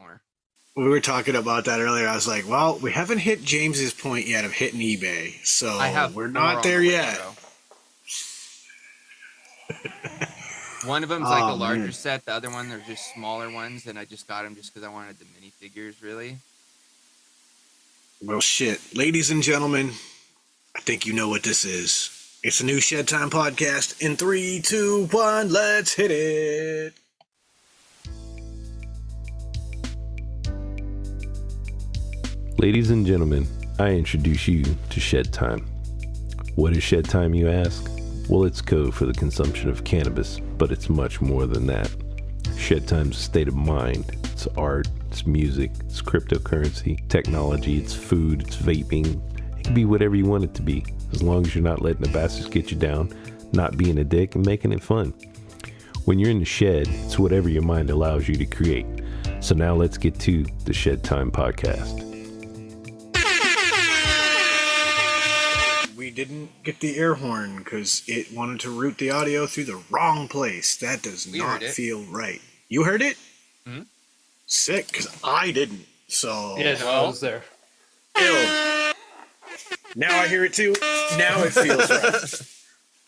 anymore. We were talking about that earlier. I was like, well, we haven't hit James's point yet of hitting eBay, so I have we're 4 not on there the way, yet. bro. One of them's like a larger set. The other one, they're just smaller ones, and I just got them just because I wanted the minifigures, really. Well, shit. Ladies and gentlemen, I think you know what this is. It's a new Shedtime podcast. In 3, 2, 1, let's hit it. Ladies and gentlemen, I introduce you to Shedtime. What is Shedtime, you ask? Well, it's code for the consumption of cannabis, but it's much more than that. Shedtime's a state of mind. It's art, it's music, it's cryptocurrency, technology, it's food, it's vaping. It can be whatever you want it to be, as long as you're not letting the bastards get you down, not being a dick, and making it fun. When you're in the shed, it's whatever your mind allows you to create. So now let's get to the Shedtime podcast. We didn't get the air horn because it wanted to route the audio through the wrong place. That does not feel right. You heard it? Mm-hmm. Sick, because I didn't. So yeah, no, I was there. Ew. Now I hear it too. Now it feels right.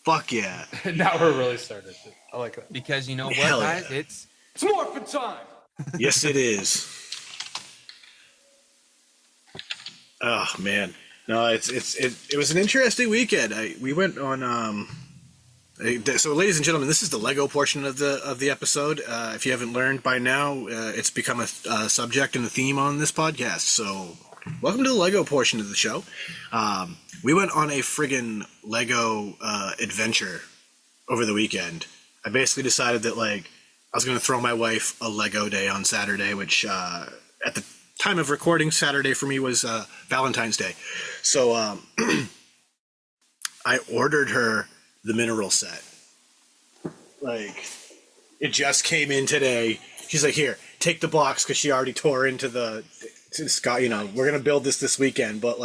Fuck yeah. Now we're really started. I like that. Because you know what, Hell guys? yeah. It's morphin' time. Yes, it is. Oh man, no, it was an interesting weekend. We went on. So, ladies and gentlemen, this is the Lego portion of the episode. If you haven't learned by now, it's become a subject and a theme on this podcast. So, welcome to the Lego portion of the show. We went on a friggin' Lego adventure over the weekend. I basically decided that I was going to throw my wife a Lego day on Saturday, which at the time of recording, Saturday for me was Valentine's Day. So I ordered her the mineral set. It just came in today. She's like, here, take the box, because she already tore into the sky. You know, we're going to build this weekend, but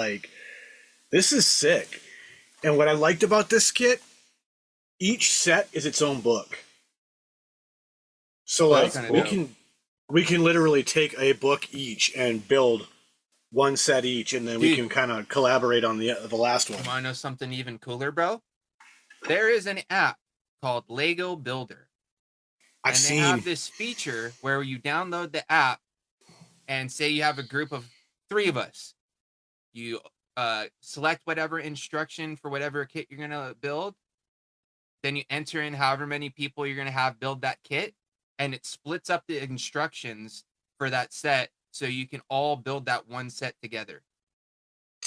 this is sick. And what I liked about this kit, each set is its own book. So we can literally take a book each and build one set each, and then we can kind of collaborate on the last one. You want to know something even cooler, bro? There is an app called Lego Builder. They have this feature where you download the app, and say you have a group of 3 of us. You select whatever instruction for whatever kit you're going to build. Then you enter in however many people you're going to have build that kit, and it splits up the instructions for that set so you can all build that one set together.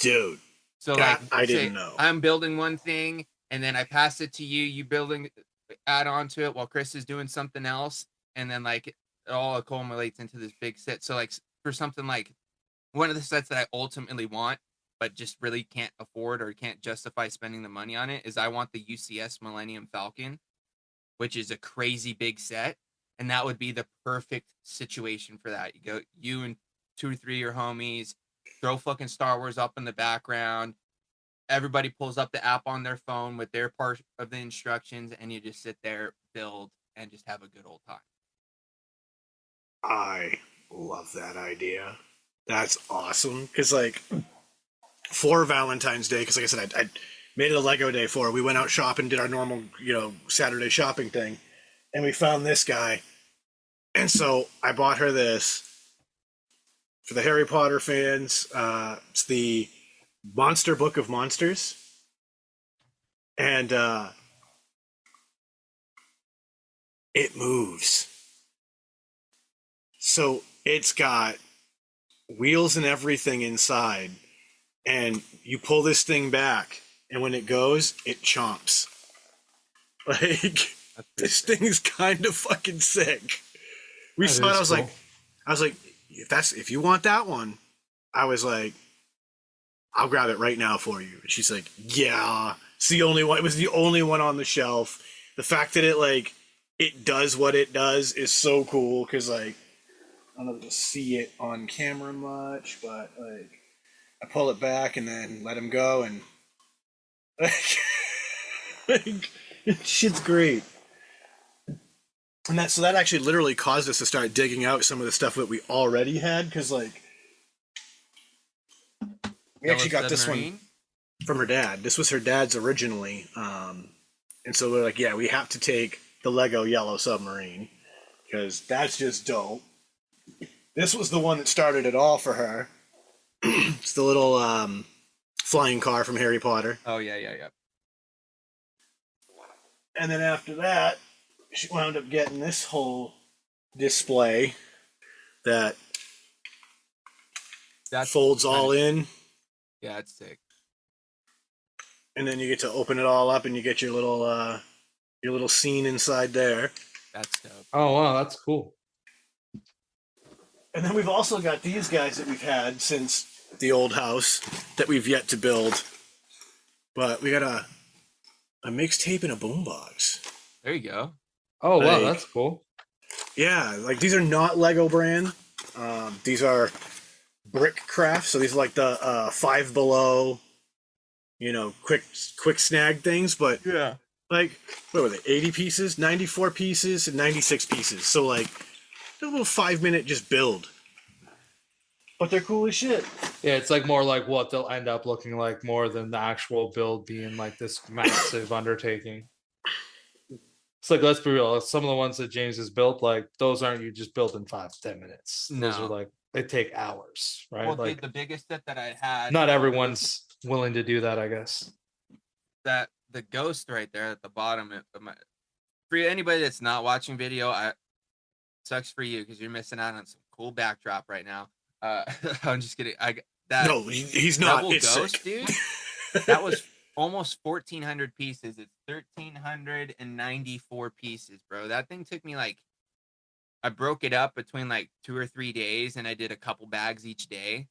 Dude, so I didn't know. I'm building one thing, and then I pass it to you. You add on to it while Chris is doing something else, and then it all accumulates into this big set. So for something one of the sets that I ultimately want, but just really can't afford or can't justify spending the money on it, is I want the UCS Millennium Falcon, which is a crazy big set. And that would be the perfect situation for that. You and 2 or 3 of your homies, throw fucking Star Wars up in the background. Everybody pulls up the app on their phone with their part of the instructions, and you just sit there, build, and just have a good old time. I love that idea. That's awesome. Because for Valentine's Day, because like I said, I made it a Lego day for her. We went out shopping, did our normal, Saturday shopping thing, and we found this guy. And so I bought her this. For the Harry Potter fans, it's the Monster Book of Monsters. And it moves. So it's got wheels and everything inside. And you pull this thing back, and when it goes, it chomps. This thing is kind of fucking sick. We saw it. I was like, if you want that one, I was like, I'll grab it right now for you. And she's like, yeah. It's the only one. It was the only one on the shelf. The fact that it does what it does is so cool, because I don't know if you'll see it on camera much, but I pull it back and then let him go, and shit's great. And that actually literally caused us to start digging out some of the stuff that we already had, because like we Yellow actually got this one Submarine? from her dad. This was her dad's originally, and so we're like, yeah, we have to take the Lego Yellow Submarine because that's just dope. This was the one that started it all for her. It's the little flying car from Harry Potter. Oh yeah, yeah, yeah. And then after that, she wound up getting this whole display that That's folds all in, Yeah, it's sick. and then you get to open it all up, and you get your little scene inside there. That's dope. Oh wow, that's cool. And then we've also got these guys that we've had since the old house that we've yet to build. But we got a mixtape and a boombox. There you go. Oh wow, Like- that's cool. Yeah, like these are not Lego brand. These are Brick Craft. So these are like the Five Below, quick snag things. But Yeah. like, what were they? 80 pieces, 94 pieces, and 96 pieces. So like a little 5-minute just build. But they're cool as shit. Yeah, it's like more like what they'll end up looking like more than the actual build being like this massive undertaking. It's like, let's be real, some of the ones that James has built, like those aren't you just built in 5-10 minutes. Those are No. like they take hours, right? Well, like dude, the biggest set that I had. not everyone's willing to do that, I guess. That the ghost right there at the bottom. For anybody that's not watching video, sucks for you because you're missing out on some cool backdrop right now. I'm just kidding. No, he's not. double It's ghost, sick. dude. That was almost 1,400 pieces. It's 1,394 pieces, bro. That thing took me like, I broke it up between like 2 or 3 days, and I did a couple bags each day.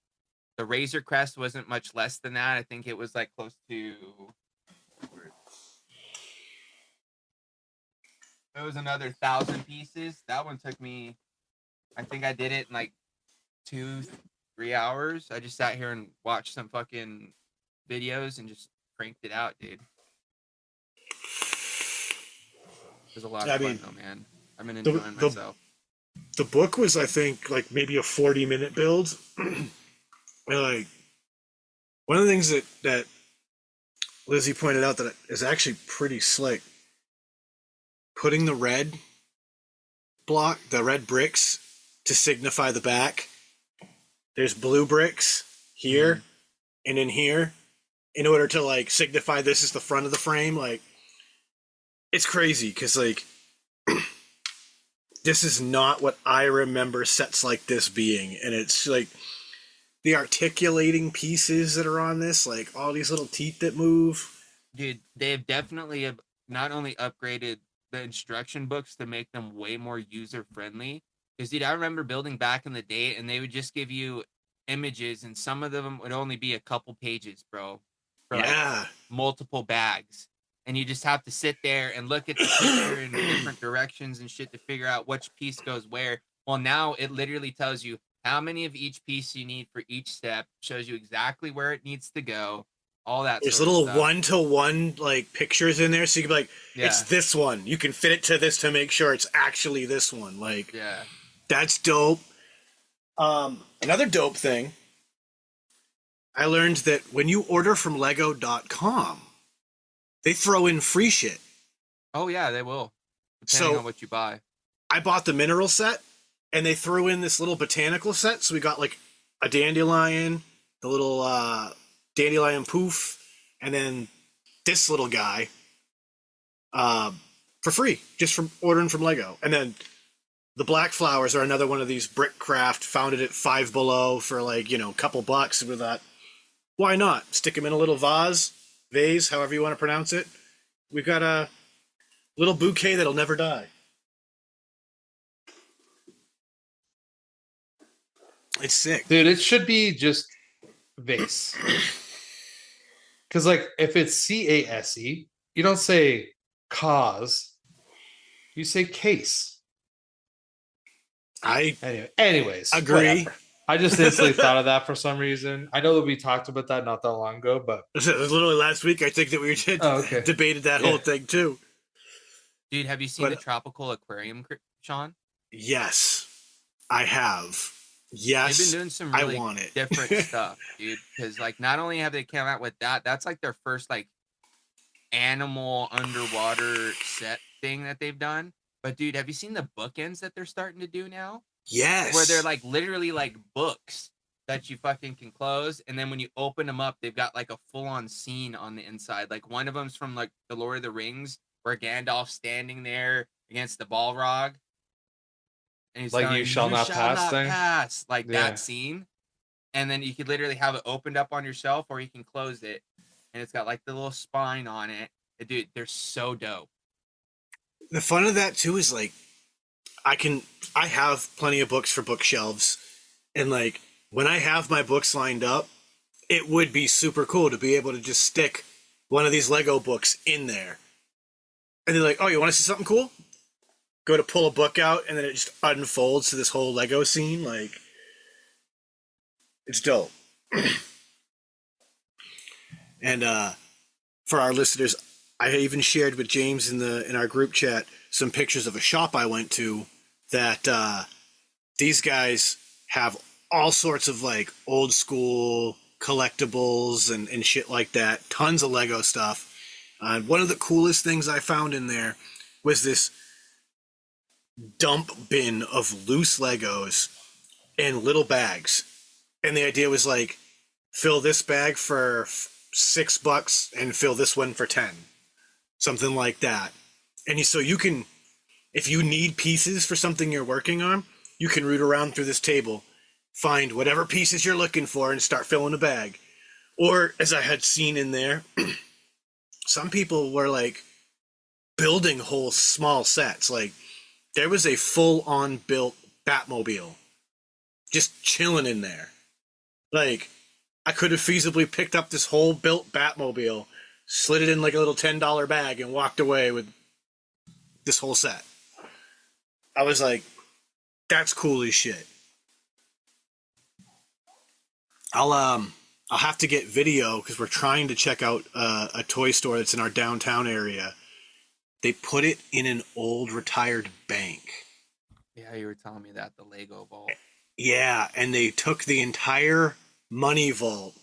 The Razor Crest wasn't much less than that. I think it was like close to. It was another 1,000 pieces. That one took me. I think I did it in like 2-3 hours. I just sat here and watched some fucking videos and just cranked it out, dude. It was a lot of fun, though, man. I've been enjoying myself. The book was, I think, like maybe a 40-minute build. And like one of the things that Lizzie pointed out that is actually pretty slick. Putting the red bricks to signify the back. There's blue bricks here and in here in order to like signify this is the front of the frame. Like, it's crazy because like this is not what I remember sets like this being, and it's like the articulating pieces that are on this, like all these little teeth that move. Dude, they've definitely not only upgraded the instruction books to make them way more user friendly. Because, dude, I remember building back in the day, and they would just give you images, and some of them would only be a couple pages, bro. For like multiple bags. And you just have to sit there and look at the picture in different directions and shit to figure out which piece goes where. Well, now it literally tells you how many of each piece you need for each step, shows you exactly where it needs to go, all that. There's sort of little stuff. 1-to-1 like pictures in there, so you can be like, it's this one. You can fit it to this to make sure it's actually this one. Like, that's dope. Another dope thing, I learned that when you order from Lego.com, they throw in free shit. Oh yeah, they will. Depending on what you buy. I bought the mineral set, and they threw in this little botanical set. So we got like a dandelion, the little dandelion poof, and then this little guy for free, just from ordering from Lego. And then the black flowers are another one of these Brick Craft, found it at Five Below for like, a couple bucks. With that, why not? Stick them in a little vase, however you want to pronounce it. We've got a little bouquet that'll never die. It's sick. Dude, it should be just vase. Because, like, if it's CASE, you don't say cause, you say case. Anyways. Agree. Whatever. I just instantly thought of that for some reason. I know that we talked about that not that long ago, but it was literally last week, I think, that we debated that whole thing, too. Dude, have you seen the But tropical aquarium, Sean? yes, I have. They've been Yes, doing some I really want different it. stuff, dude. Because like, not only have they come out with that, that's like their first like animal underwater set thing that they've done. But dude, have you seen the bookends that they're starting to do now? Where they're Yes. like literally like books that you fucking can close, and then when you open them up, they've got like a full-on scene on the inside. Like one of them's from like the Lord of the Rings, where Gandalf's standing there against the Balrog, and he's Like telling you him, shall "You not shall pass not thing. pass." Like that Yeah. scene, and then you could literally have it opened up on your shelf, or you can close it, and it's got like the little spine on it. Dude, they're so dope. The fun of that too is like I have plenty of books for bookshelves, and like when I have my books lined up, it would be super cool to be able to just stick one of these Lego books in there. And they're like, "Oh, you want to see something cool?" Go to pull a book out, and then it just unfolds to this whole Lego scene. Like, it's dope. And for our listeners, I even shared with James in our group chat some pictures of a shop I went to that these guys have all sorts of like old school collectibles and shit like that. Tons of Lego stuff. One of the coolest things I found in there was this dump bin of loose Legos in little bags. And the idea was like, fill this bag for $6 and fill this one for 10, something like that. And so you can, if you need pieces for something you're working on, you can root around through this table, find whatever pieces you're looking for, and start filling a bag. Or, as I had seen in there, some people were like building whole small sets. Like, there was a full on built Batmobile just chilling in there. Like, I could have feasibly picked up this whole built Batmobile, slid it in like a little $10 bag, and walked away with this whole set. I was like, that's cool as shit. I'll have to get video because we're trying to check out a toy store that's in our downtown area. They put it in an old retired bank. Yeah, you were telling me that, the Lego vault. Yeah, and they took the entire money vault,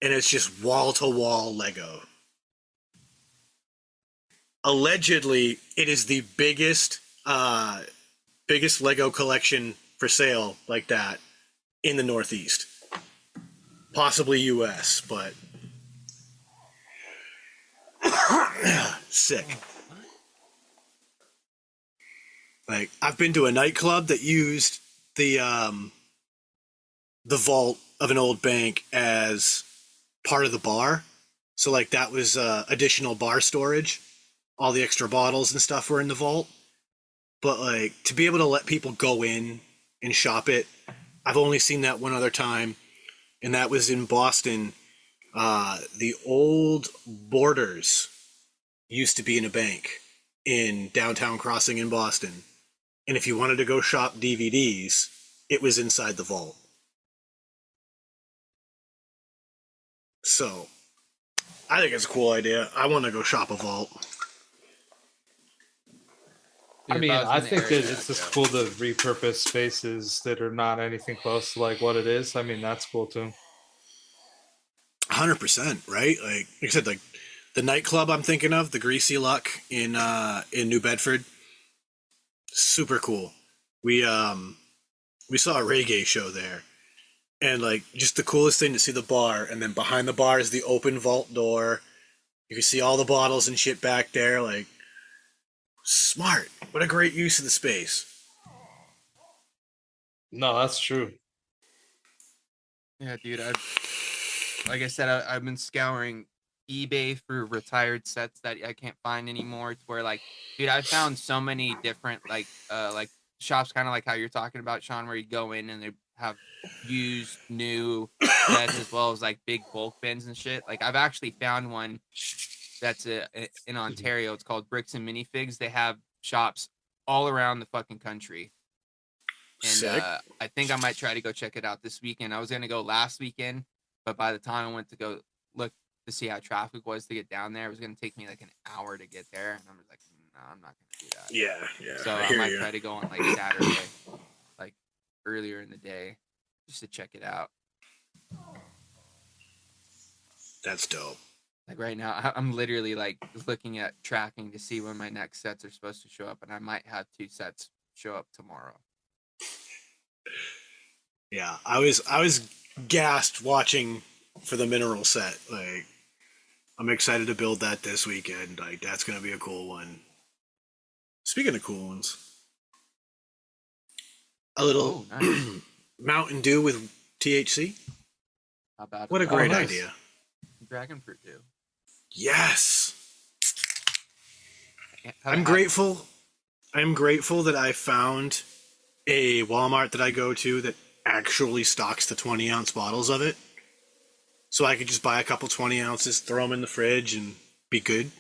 and it's just wall to wall Lego. Allegedly, it is the biggest Lego collection for sale like that in the Northeast, possibly U.S. But sick. Like, I've been to a nightclub that used the vault of an old bank as part of the bar. So like that was additional bar storage. All the extra bottles and stuff were in the vault. But like to be able to let people go in and shop it, I've only seen that one other time, and that was in Boston. The old Borders used to be in a bank in downtown Crossing in Boston. And if you wanted to go shop DVDs, it was inside the vault. So, I think it's a cool idea. I want to go shop a vault. I Dude, if mean, was I in the think that area, it's I'd just go. cool to repurpose spaces that are not anything close to like what it is. I mean, that's cool too. 100%, right? Like I said, like the nightclub I'm thinking of, the Greasy Luck in New Bedford, super cool. We saw a reggae show there, and like just the coolest thing to see the bar, and then behind the bar is the open vault door. You can see all the bottles and shit back there. Like, smart. What a great use of the space. No, that's true. Yeah, dude. Like I said, I've been scouring eBay for retired sets that I can't find anymore. To where like, dude, I found so many different like shops, kind of like how you're talking about, Sean, where you go in and they have used new sets as well as like big bulk bins and shit. Like I've actually found one that's in Ontario. It's called Bricks and Minifigs. They have shops all around the fucking country. And Sick. I think I might try to go check it out this weekend. I was gonna go last weekend, but by the time I went to go look to see how traffic was to get down there, it was gonna take me like an hour to get there, and I was like, no, I'm not gonna do that. Yeah. So I I hear might you. try to go on like Saturday, like earlier in the day, just to check it out. That's dope. Like right now, I'm literally like looking at tracking to see when my next sets are supposed to show up, and I might have 2 sets show up tomorrow. Yeah, I was gassed watching for the mineral set. Like, I'm excited to build that this weekend. Like, that's gonna be a cool one. Speaking of cool ones, a little Oh, nice. Mountain Dew with THC. How about What a that? great nice. idea! Dragon fruit too. Yes, How, I'm grateful that I found a Walmart that I go to that actually stocks the 20-ounce bottles of it. So I could just buy a couple 20 ounces, throw them in the fridge, and be good.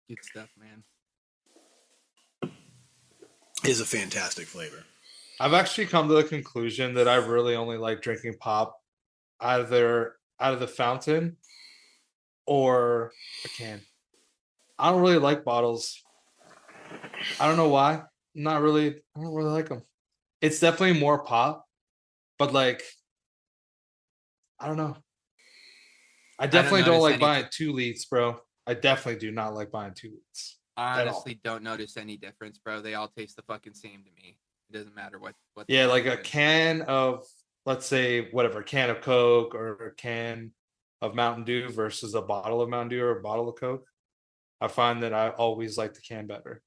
good stuff, man. It is a fantastic flavor. I've actually come to the conclusion that I really only like drinking pop either out of the fountain or a can. I don't really like bottles. I don't know why. Not really. I don't really like them. It's definitely more pop, but like I don't know. I I don't definitely don't notice like any. buying 2 litres, bro. I definitely do not like buying 2 litres I at all. honestly don't notice any difference, bro. They all taste the fucking same to me. It doesn't matter what. The Yeah, like flavor a is. can of, let's say, whatever, a can of Coke or a can of Mountain Dew versus a bottle of Mountain Dew or a bottle of Coke. I find that I always like the can better.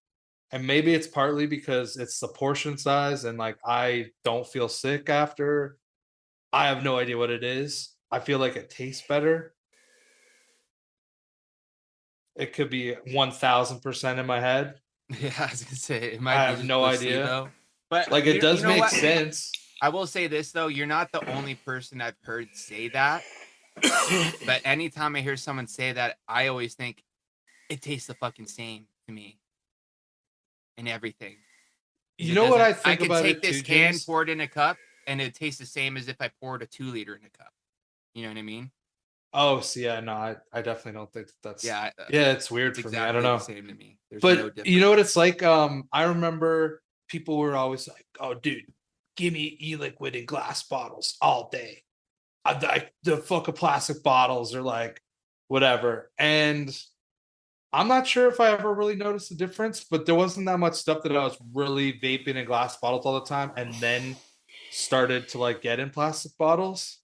And maybe it's partly because it's the portion size and like I don't feel sick after. I have no idea what it is. I feel like it tastes better. It could be 1000% in my head. Yeah, I was gonna say it I might be have just no idea. placebo. But Like it you does know make what? sense. I will say this though, you're not the only person I've heard say that. But anytime I hear someone say that, I always think it tastes the fucking same to me and everything. You It know what doesn't. I I think could about take it this too, can, James? pour it in a cup, and it tastes the same as if I poured a 2 liter in a cup. You know what I mean? Oh, so yeah, no, I definitely don't think that's Yeah, yeah, it's weird it's for me. I don't exactly the know. same to me. There's no But you difference. know what it's like? I remember people were always like, "Oh, dude, give me e-liquid in glass bottles all day. The fucking plastic bottles are like whatever." And I'm not sure if I ever really noticed the difference, but there wasn't that much stuff that I was really vaping in glass bottles all the time, and then started to like get in plastic bottles.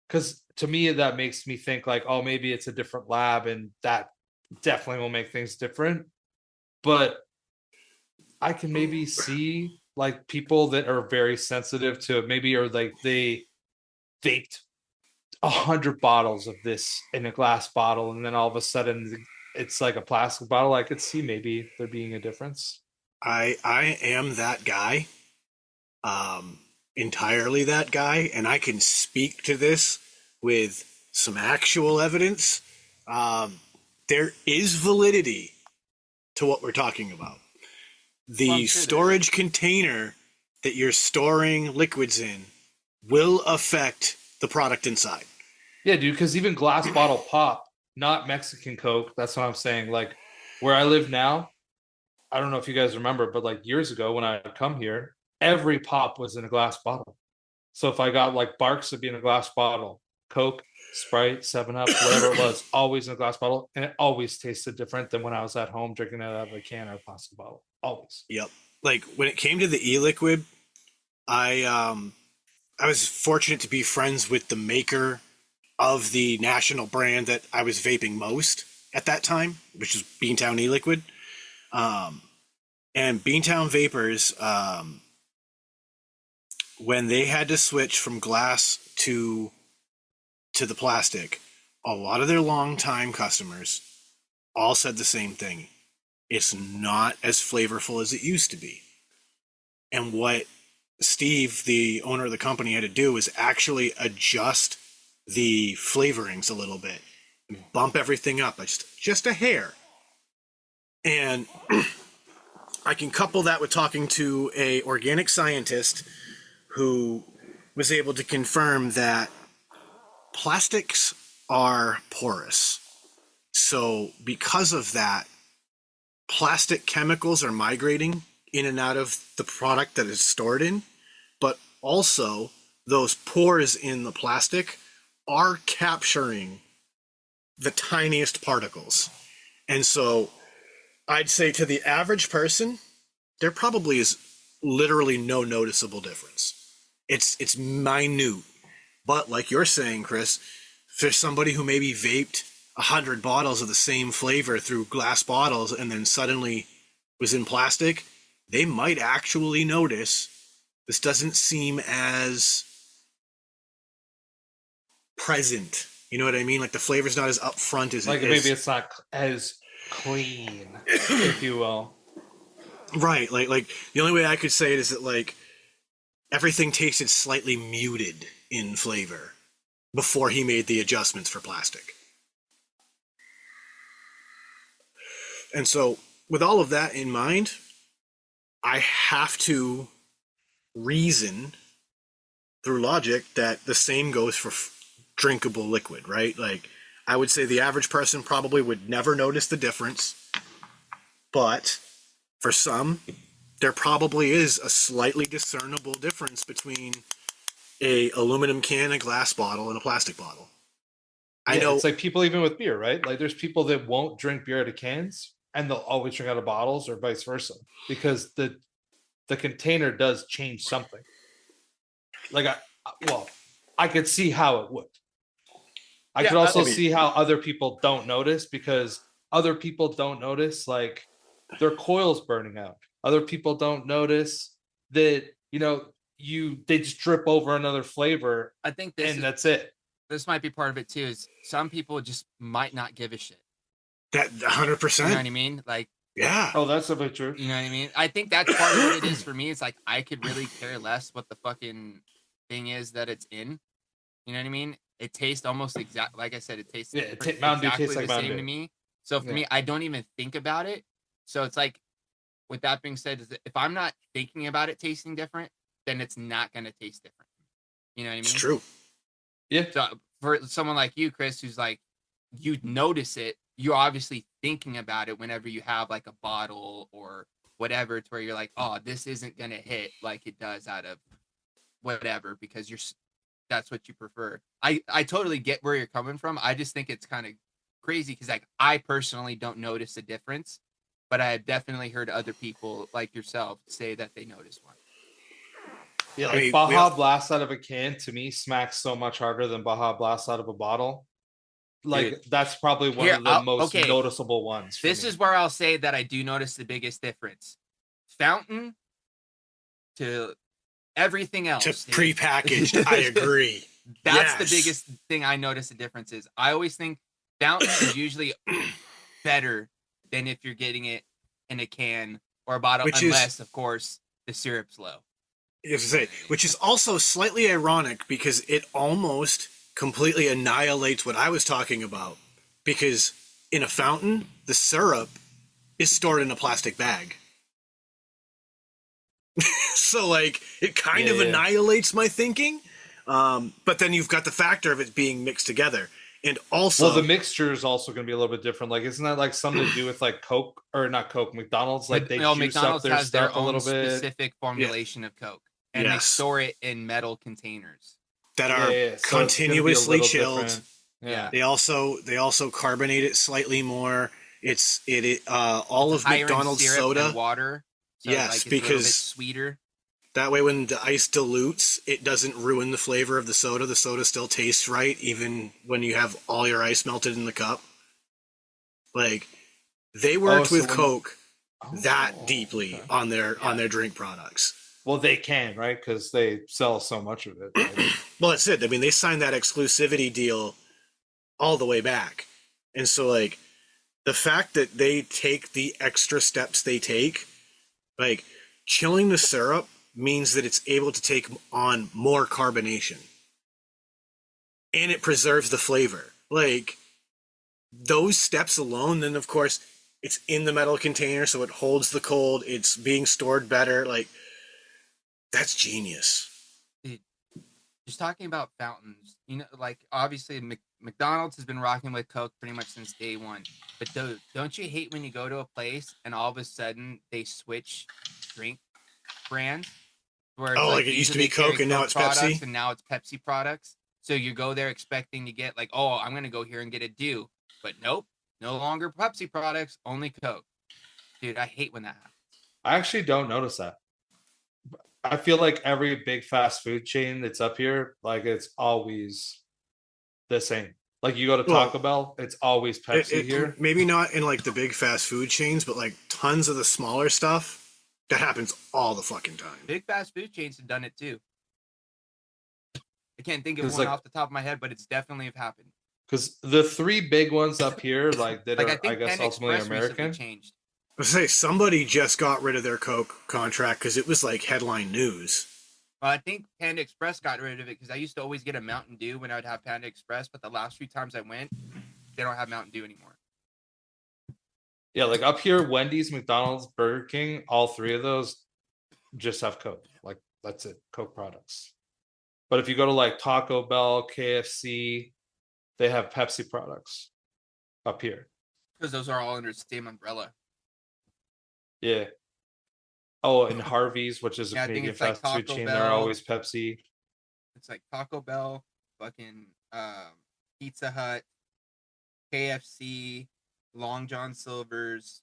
Because to me, that makes me think like, oh, maybe it's a different lab, and that definitely will make things different. But I can maybe see like people that are very sensitive to it, maybe or like they vaped 100 bottles of this in a glass bottle, and then all of a sudden it's like a plastic bottle. I could see maybe there being a difference. I am that guy, entirely that guy, and I can speak to this with some actual evidence. Um, there is validity to what we're talking about. Well, I'm The sure there is. storage container that you're storing liquids in will affect the product inside. Yeah, dude, because even glass bottle pop, not Mexican Coke. That's what I'm saying. Like where I live now, I don't know if you guys remember, but like years ago when I come here, every pop was in a glass bottle. So if I got like Barks, it'd be in a glass bottle. Coke, Sprite, 7 Up, whatever it was, always in a glass bottle. And it always tasted different than when I was at home drinking it out of a can or a plastic bottle. Always. Yep. Like when it came to the e-liquid, I was fortunate to be friends with the maker of the national brand that I was vaping most at that time, which is Beantown e-liquid. And Beantown Vapors, when they had to switch from glass to the plastic, a lot of their longtime customers all said the same thing. It's not as flavorful as it used to be. And what Steve, the owner of the company, had to do was actually adjust the flavorings a little bit, bump everything up just a hair. And I can couple that with talking to a organic scientist who was able to confirm that plastics are porous. So because of that, plastic chemicals are migrating in and out of the product that it's stored in, but also those pores in the plastic are capturing the tiniest particles. And so I'd say to the average person, there probably is literally no noticeable difference. It's minute. But like you're saying, Chris, for somebody who maybe vaped 100 bottles of the same flavor through glass bottles and then suddenly was in plastic, they might actually notice this doesn't seem as present. You know what I mean? Like the flavor's not as upfront as like it maybe is. it's not as clean, if you will. Right. Like the only way I could say it is that like everything tasted slightly muted in flavor before he made the adjustments for plastic. And so with all of that in mind, I have to reason through logic that the same goes for drinkable liquid, right? Like I would say the average person probably would never notice the difference, but for some, there probably is a slightly discernible difference between a aluminum can, a glass bottle, and a plastic bottle. I know It's like people even with beer, right? Like there's people that won't drink beer out of cans and they'll always drink out of bottles or vice versa because the container does change something. Like I could see how it would. I could also see how other people don't notice because other people don't notice like their coils burning out. Other people don't notice that, they just drip over another flavor I think that's it. This might be part of it too. Is some people just might not give a shit. that You know what 100%. I mean? Like, Yeah. Oh, that's a bit true. you know what I mean? I think that's part of what it is for me. It's like I could really care less what the fucking thing is that it's in. You know what I mean? It tastes almost exact. Like I said, it tastes Mountain Dew exactly tastes like the Mountain same Dew. to me. So for me, I don't even think about it. So it's like, with that being said, is that if I'm not thinking about it tasting different, then it's not going to taste different. You know what I mean? It's true. Yeah. So for someone like you, Chris, who's like, you notice it, you're obviously thinking about it whenever you have like a bottle or whatever, to where you're like, oh, this isn't going to hit like it does out of whatever, because that's what you prefer. I totally get where you're coming from. I just think it's kind of crazy because like I personally don't notice a difference, but I have definitely heard other people like yourself say that they notice one. Yeah, I like mean, Baja Blast out of a can to me smacks so much harder than Baja Blast out of a bottle. Like Dude, that's probably one here, of the most okay. noticeable ones. This is where I'll say that I do notice the biggest difference. Fountain to everything else. to prepackaged, I agree. That's the biggest thing I notice the difference is. I always think fountain is usually better than if you're getting it in a can or a bottle, unless, of course, the syrup's low. You have to say, which is also slightly ironic because it almost completely annihilates what I was talking about. Because in a fountain, the syrup is stored in a plastic bag. So, like, it kind of annihilates my thinking. But then you've got the factor of it being mixed together. And also... Well, the mixture is also going to be a little bit different. Like, isn't that like something to do with like Coke or not Coke, McDonald's? Like they juice McDonald's up their has stuff their a little own bit. specific formulation of Coke. And they store it in metal containers that are So continuously chilled. Different. Yeah. They also carbonate it slightly more. All of McDonald's soda and water. So yes, like because a little bit sweeter. That way, when the ice dilutes, it doesn't ruin the flavor of the soda. The soda still tastes right, even when you have all your ice melted in the cup. Like they worked with Coke that deeply on their drink products. Well, they can, right? Because they sell so much of it. Right? Well, that's it. I mean, they signed that exclusivity deal all the way back. And so, like, the fact that they take the extra steps they take, like, chilling the syrup means that it's able to take on more carbonation. And it preserves the flavor. Like, those steps alone, then, of course, it's in the metal container, so it holds the cold. It's being stored better. Like, that's genius. Dude, just talking about fountains, like obviously McDonald's has been rocking with Coke pretty much since day one. But don't you hate when you go to a place and all of a sudden they switch drink brands? Where it's Oh, like like it used to usually be they carry Coke and now Coke it's products Pepsi. and now it's Pepsi products. So you go there expecting to get like, oh, I'm gonna go here and get a Dew, but nope, no longer Pepsi products, only Coke. Dude, I hate when that happens. I actually don't notice that. I feel like every big fast food chain that's up here, like it's always the same. Like you go to Well, Taco Bell, it's always Pepsi here. maybe not in like the big fast food chains, but like tons of the smaller stuff that happens all the fucking time. Big fast food chains have done it too. I can't think of Because one like, off the top of my head, but it's definitely have happened. because the three big ones up here, like that Like I are, I think guess, Panda ultimately Express recently American. changed. I say somebody just got rid of their Coke contract because it was like headline news. Well, I think Panda Express got rid of it because I used to always get a Mountain Dew when I would have Panda Express, but the last few times I went, they don't have Mountain Dew anymore. Yeah, like up here, Wendy's, McDonald's, Burger King, all three of those just have Coke. Like that's it, Coke products. But if you go to like Taco Bell, KFC, they have Pepsi products up here. Because those are all under the same umbrella. Yeah. Oh, and Harvey's, which is a Yeah, I think Canadian it's like fast food Taco chain, they're Bell. always Pepsi. It's like Taco Bell, fucking Pizza Hut, KFC, Long John Silver's,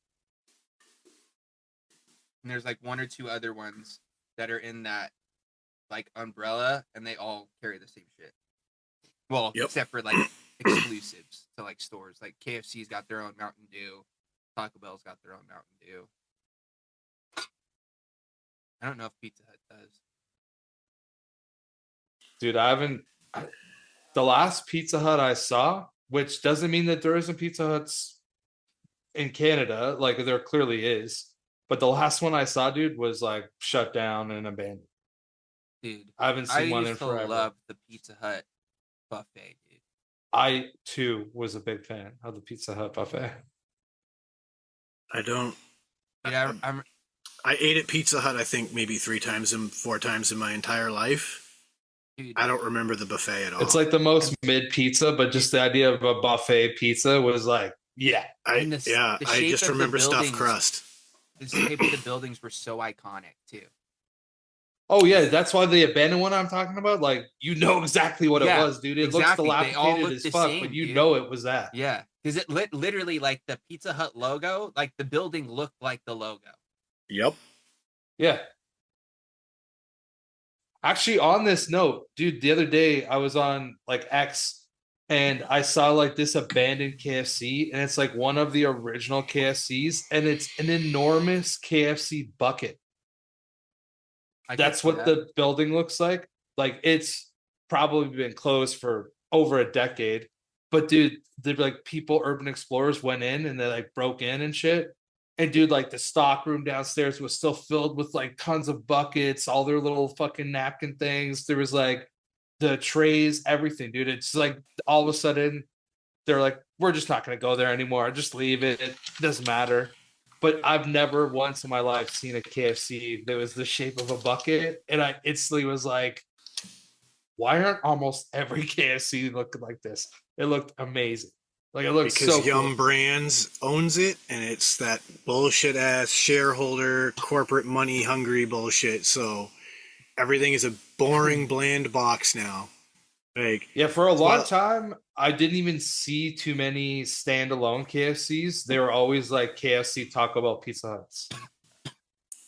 and there's like one or two other ones that are in that like umbrella, and they all carry the same shit. Well, Yep. except for like exclusives to like stores. Like KFC's got their own Mountain Dew, Taco Bell's got their own Mountain Dew. I don't know if Pizza Hut does. Dude, I haven't. The last Pizza Hut I saw, which doesn't mean that there isn't Pizza Huts in Canada, like there clearly is. But the last one I saw, dude, was like shut down and abandoned. Dude, I haven't I seen one in used to forever. love the Pizza Hut buffet, dude. I too was a big fan of the Pizza Hut buffet. I don't. Dude, I ate at Pizza Hut, I think maybe 4 times in my entire life. dude, I don't remember the buffet at all. It's like the most mid pizza, but just the idea of a buffet pizza was like, yeah. I and the I shape just of the remember stuffed buildings- crust. the shape of the buildings were so iconic too. Oh yeah, that's why the abandoned one I'm talking about. Like you know exactly what Yeah, it was, dude. It exactly. looks They all dilapidated look as the fuck, same, but you dude. know it was that. Yeah, because it literally like the Pizza Hut logo, like the building looked like the logo. Yep. Yeah. Actually, on this note, dude, the other day I was on like X and I saw like this abandoned KFC, and it's like one of the original KFCs, and it's an enormous KFC bucket. I can That's see what that. the building looks like. Like it's probably been closed for over a decade. But dude, the like people, urban explorers went in and they like broke in and shit. And dude, like the stock room downstairs was still filled with like tons of buckets, all their little fucking napkin things. There was like the trays, everything, dude. It's like all of a sudden they're like, we're just not gonna go there anymore. Just leave it. It doesn't matter. But I've never once in my life seen a KFC that was the shape of a bucket. And I instantly was like, why aren't almost every KFC looking like this? It looked amazing. Like it looked Because so Yum cool. Brands owns it, and it's that bullshit ass shareholder, corporate money hungry bullshit. So everything is a boring, bland box now. Like, Yeah, for a long well, time, I didn't even see too many standalone KFCs. They were always like KFC, Taco Bell, Pizza Huts.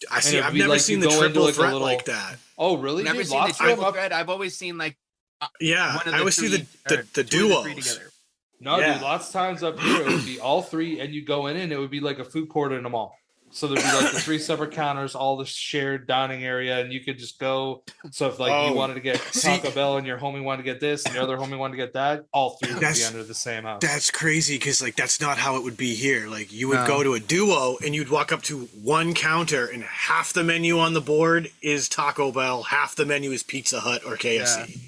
I see. it'd I've be never like seen you the go into, triple like, a threat little- like that. Oh, really? Never Dude, seen the lots of them triple up. thread. I've always seen like Yeah, one of I the always see the three, or the two of the three duos. together. No, Yeah. dude, lots of times up here it would be all three, and you go in and it would be like a food court in a mall. So there'd be like the 3 separate counters, all the shared dining area, and you could just go. So if like you Oh, wanted to get see- Taco Bell and your homie wanted to get this, and your other homie wanted to get that, all three would be That's- under the same house. That's crazy because like that's not how it would be here. Like you would No. go to a duo and you'd walk up to one counter and half the menu on the board is Taco Bell, half the menu is Pizza Hut or KFC.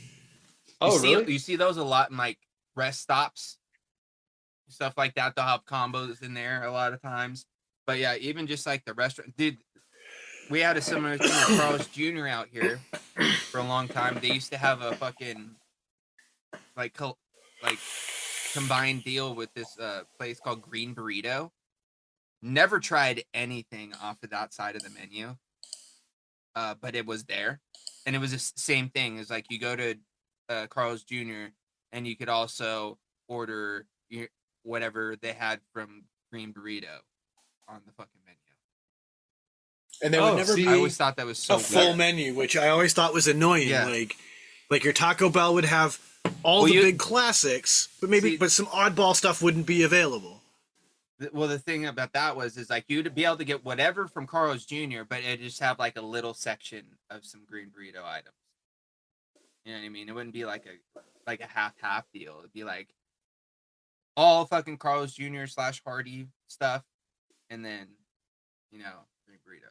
Oh, you see, really? You see those a lot in like rest stops, stuff like that. They'll have combos in there a lot of times. But yeah, even just like the restaurant, dude. We had a similar thing with Carl's Jr. out here for a long time. They used to have a fucking like like combined deal with this place called Green Burrito. Never tried anything off of that side of the menu, but it was there, and it was the same thing. It's like you go to Carl's Jr. and you could also order whatever they had from Green Burrito on the fucking menu. And there would never see, be I always thought that was so a full weird. menu, which I always thought was annoying. Yeah. Like your Taco Bell would have all the you- big classics, but See- but some oddball stuff wouldn't be available. Well, the thing about that is like you'd be able to get whatever from Carl's Jr., but it'd just have like a little section of some Green Burrito items. You know what I mean? It wouldn't be like a half deal. It'd be like all fucking Carl's Jr. / Hardy stuff, and then Green Burrito.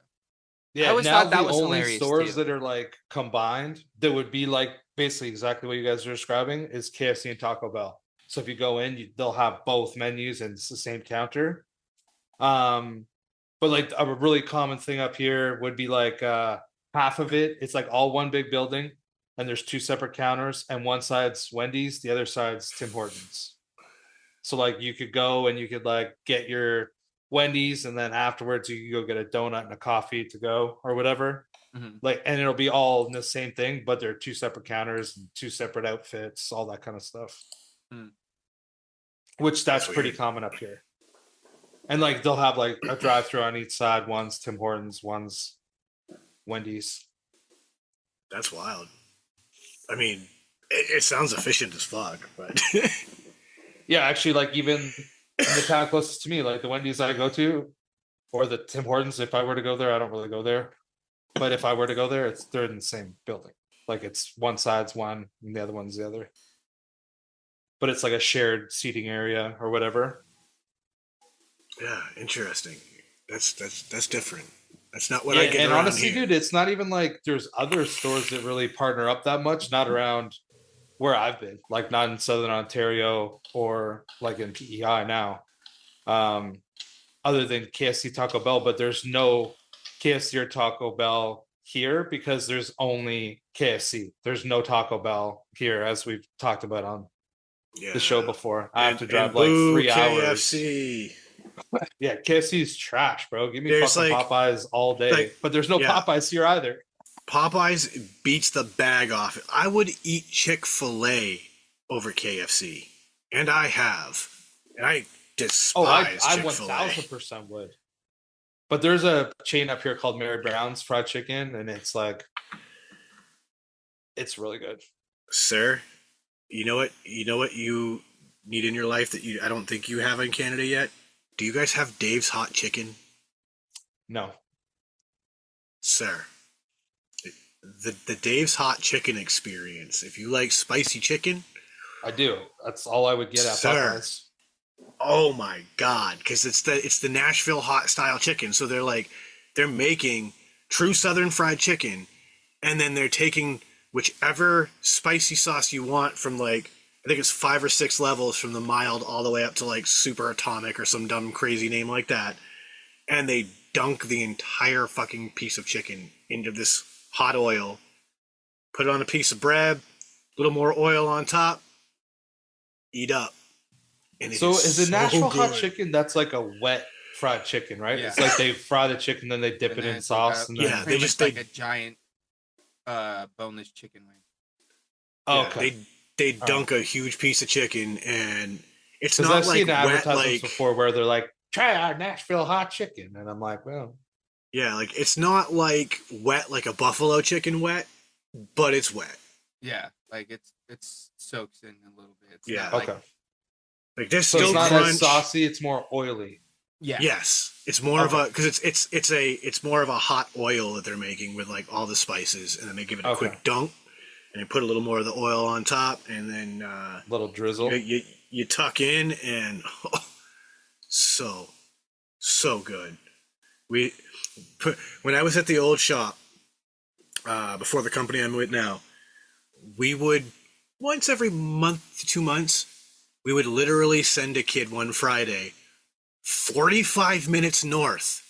Yeah, I always now thought that the was only hilarious, stores too. that are like combined that would be like basically exactly what you guys are describing is KFC and Taco Bell. So if you go in, they'll have both menus and it's the same counter. But like a really common thing up here would be like half of it's like all one big building, and there's 2 separate counters, and one side's Wendy's, the other side's Tim Hortons. So like you could go and you could like get your Wendy's, and then afterwards you could go get a donut and a coffee to go or whatever. Mhm. Like, and it'll be all in the same thing, but they're 2 separate counters and 2 separate outfits, all that kind of stuff. Mm. Which that's That's pretty weird. common up here. And like they'll have like a drive-through on each side. One's Tim Hortons, one's Wendy's. That's wild. I mean, it sounds efficient as fuck, but Yeah, actually, like even in the town closest to me, like the Wendy's I go to, or the Tim Hortons, if I were to go there, I don't really go there. But if I were to go there, they're in the same building. Like it's one side's one and the other one's the other. But it's like a shared seating area or whatever. yeah, interesting. That's different. That's not what I get and around honestly, here. dude, it's not even like there's other stores that really partner up that much, not around where I've been, like not in Southern Ontario or like in PEI now. Other than KFC Taco Bell, but there's no KFC or Taco Bell here because there's only KFC. There's no Taco Bell here, as we've talked about on Yeah. the show before. I have to drive and like boo 3 hours. KFC. Yeah, KFC is trash, bro. Give me There's, fucking like- Popeyes all day. like, but there's no yeah. Popeyes here either. Popeyes beats the bag off it. I would eat Chick-fil-A over KFC, and I have. And I Oh, despise I Chick-fil-A. 1000% would. But there's a chain up here called Mary Brown's Fried Chicken, and it's like, it's really good. Sir, you know what you need in your life that I don't think you have in Canada yet? Do you guys have Dave's Hot Chicken? No. Sir, the Dave's Hot Chicken experience. If you like spicy chicken, I do. That's all I would get at Sir. Popeyes. oh my god, because it's the Nashville hot style chicken. So they're making true Southern fried chicken, and then they're taking whichever spicy sauce you want from like, I think it's 5 or 6 levels from the mild all the way up to like super atomic or some dumb crazy name like that, and they dunk the entire fucking piece of chicken into this hot oil, put it on a piece of bread, a little more oil on top, eat up. And it So is it so Nashville hot good. chicken? That's like a wet fried chicken, right? Yeah. It's like they fry the chicken, then they dip And it then in it's sauce. like And a- then, Yeah, pretty they much just- like they- a giant boneless chicken wing. oh, Yeah, okay. they dunk a huge piece of chicken, and it's Because not I've like seen wet advertisements like before where they're like, try our Nashville hot chicken. And I'm like, well, yeah, like it's not like wet like a buffalo chicken wet, but it's wet. Yeah, like it's soaks in a little bit. It's Yeah. not like, okay. Like there's So still it's not crunch. as saucy, it's more oily. yeah. Yes, it's more of Okay. a because it's more of a hot oil that they're making with like all the spices, and then they give it a Okay. quick dunk, and they put a little more of the oil on top, and then Little drizzle. you tuck in, and so good. When I was at the old shop before the company I'm with now, we would once every month to 2 months, we would literally send a kid one Friday 45 minutes north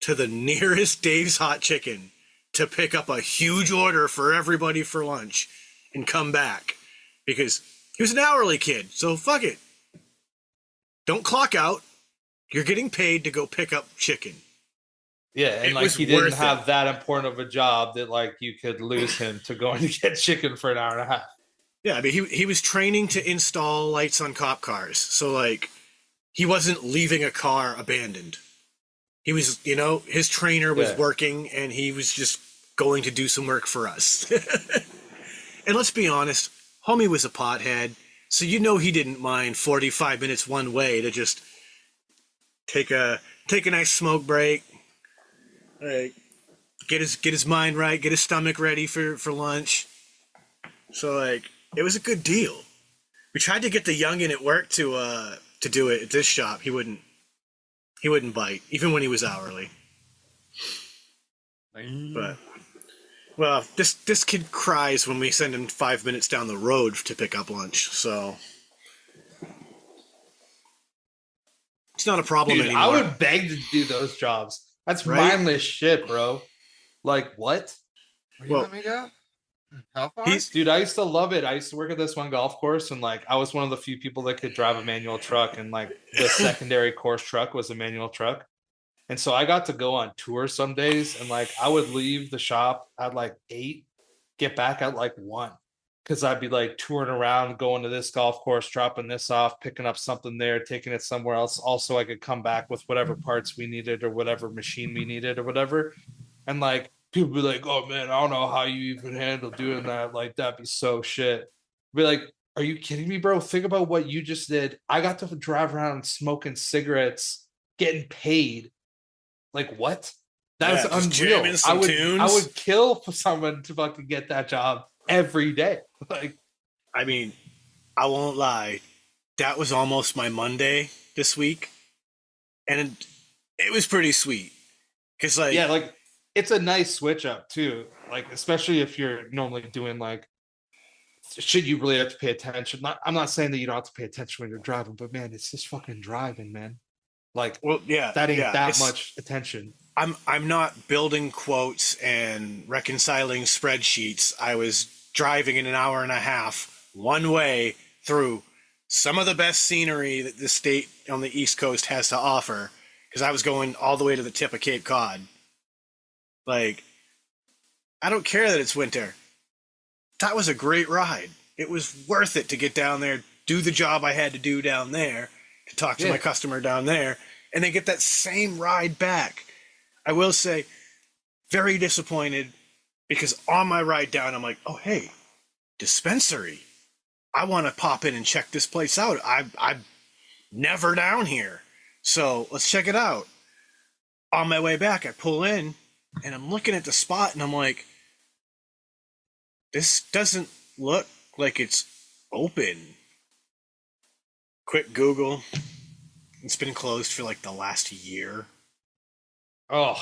to the nearest Dave's Hot Chicken to pick up a huge order for everybody for lunch and come back, because He was an hourly kid, so fuck it. Don't clock out. You're getting paid to go pick up chicken. Yeah, and It like was he didn't worth have it. that important of a job that like you could lose him to going to get chicken for an hour and a half. Yeah, I mean, he was training to install lights on cop cars, so like he wasn't leaving a car abandoned. He was, his trainer was Yeah. working, and he was just going to do some work for us. And let's be honest, homie was a pothead, so he didn't mind 45 minutes one way to just take a nice smoke break, like get his mind right, get his stomach ready for lunch. So like it was a good deal. We tried to get the youngin at work to do it at this shop. He wouldn't bite, even when he was hourly. But well, this kid cries when we send him 5 minutes down the road to pick up lunch, so it's not a problem Dude, anymore. I would beg to do those jobs. That's Right? mindless shit, bro. Like what? Where you Well, let me go? How far? Dude, I used to love it. I used to work at this one golf course, and like I was one of the few people that could drive a manual truck, and like the secondary course truck was a manual truck. And so I got to go on tour some days, and like I would leave the shop at like 8, get back at like 1. Because I'd be like touring around, going to this golf course, dropping this off, picking up something there, taking it somewhere else. Also, I could come back with whatever parts we needed or whatever machine we needed or whatever. And like people be like, "Oh man, I don't know how you even handle doing that. Like that'd be so shit." Be like, "Are you kidding me, bro? Think about what you just did. I got to drive around smoking cigarettes, getting paid. Like what? That Yeah, is just unreal. jamming some I tunes. would kill for someone to fucking get that job every day." Like, I mean, I won't lie. That was almost my Monday this week, and it was pretty sweet. Cause like, yeah, like it's a nice switch up too. Like, especially if you're normally doing like, should you really have to pay attention? I'm not saying that you don't have to pay attention when you're driving, but man, it's just fucking driving, man. Like well, yeah, that ain't that it's much attention. I'm not building quotes and reconciling spreadsheets. I was driving in an hour and a half one way through some of the best scenery that the state on the East Coast has to offer. Because I was going all the way to the tip of Cape Cod. Like, I don't care that it's winter. That was a great ride. It was worth it to get down there, do the job I had to do down there, to talk to my customer down there, and then get that same ride back. I will say, very disappointed because on my ride down, I'm like, oh, hey, dispensary. I want to pop in and check this place out. I'm never down here. So let's check it out. On my way back, I pull in and I'm looking at the spot and I'm like, this doesn't look like it's open. Quick Google. It's been closed for like the last year. Oh,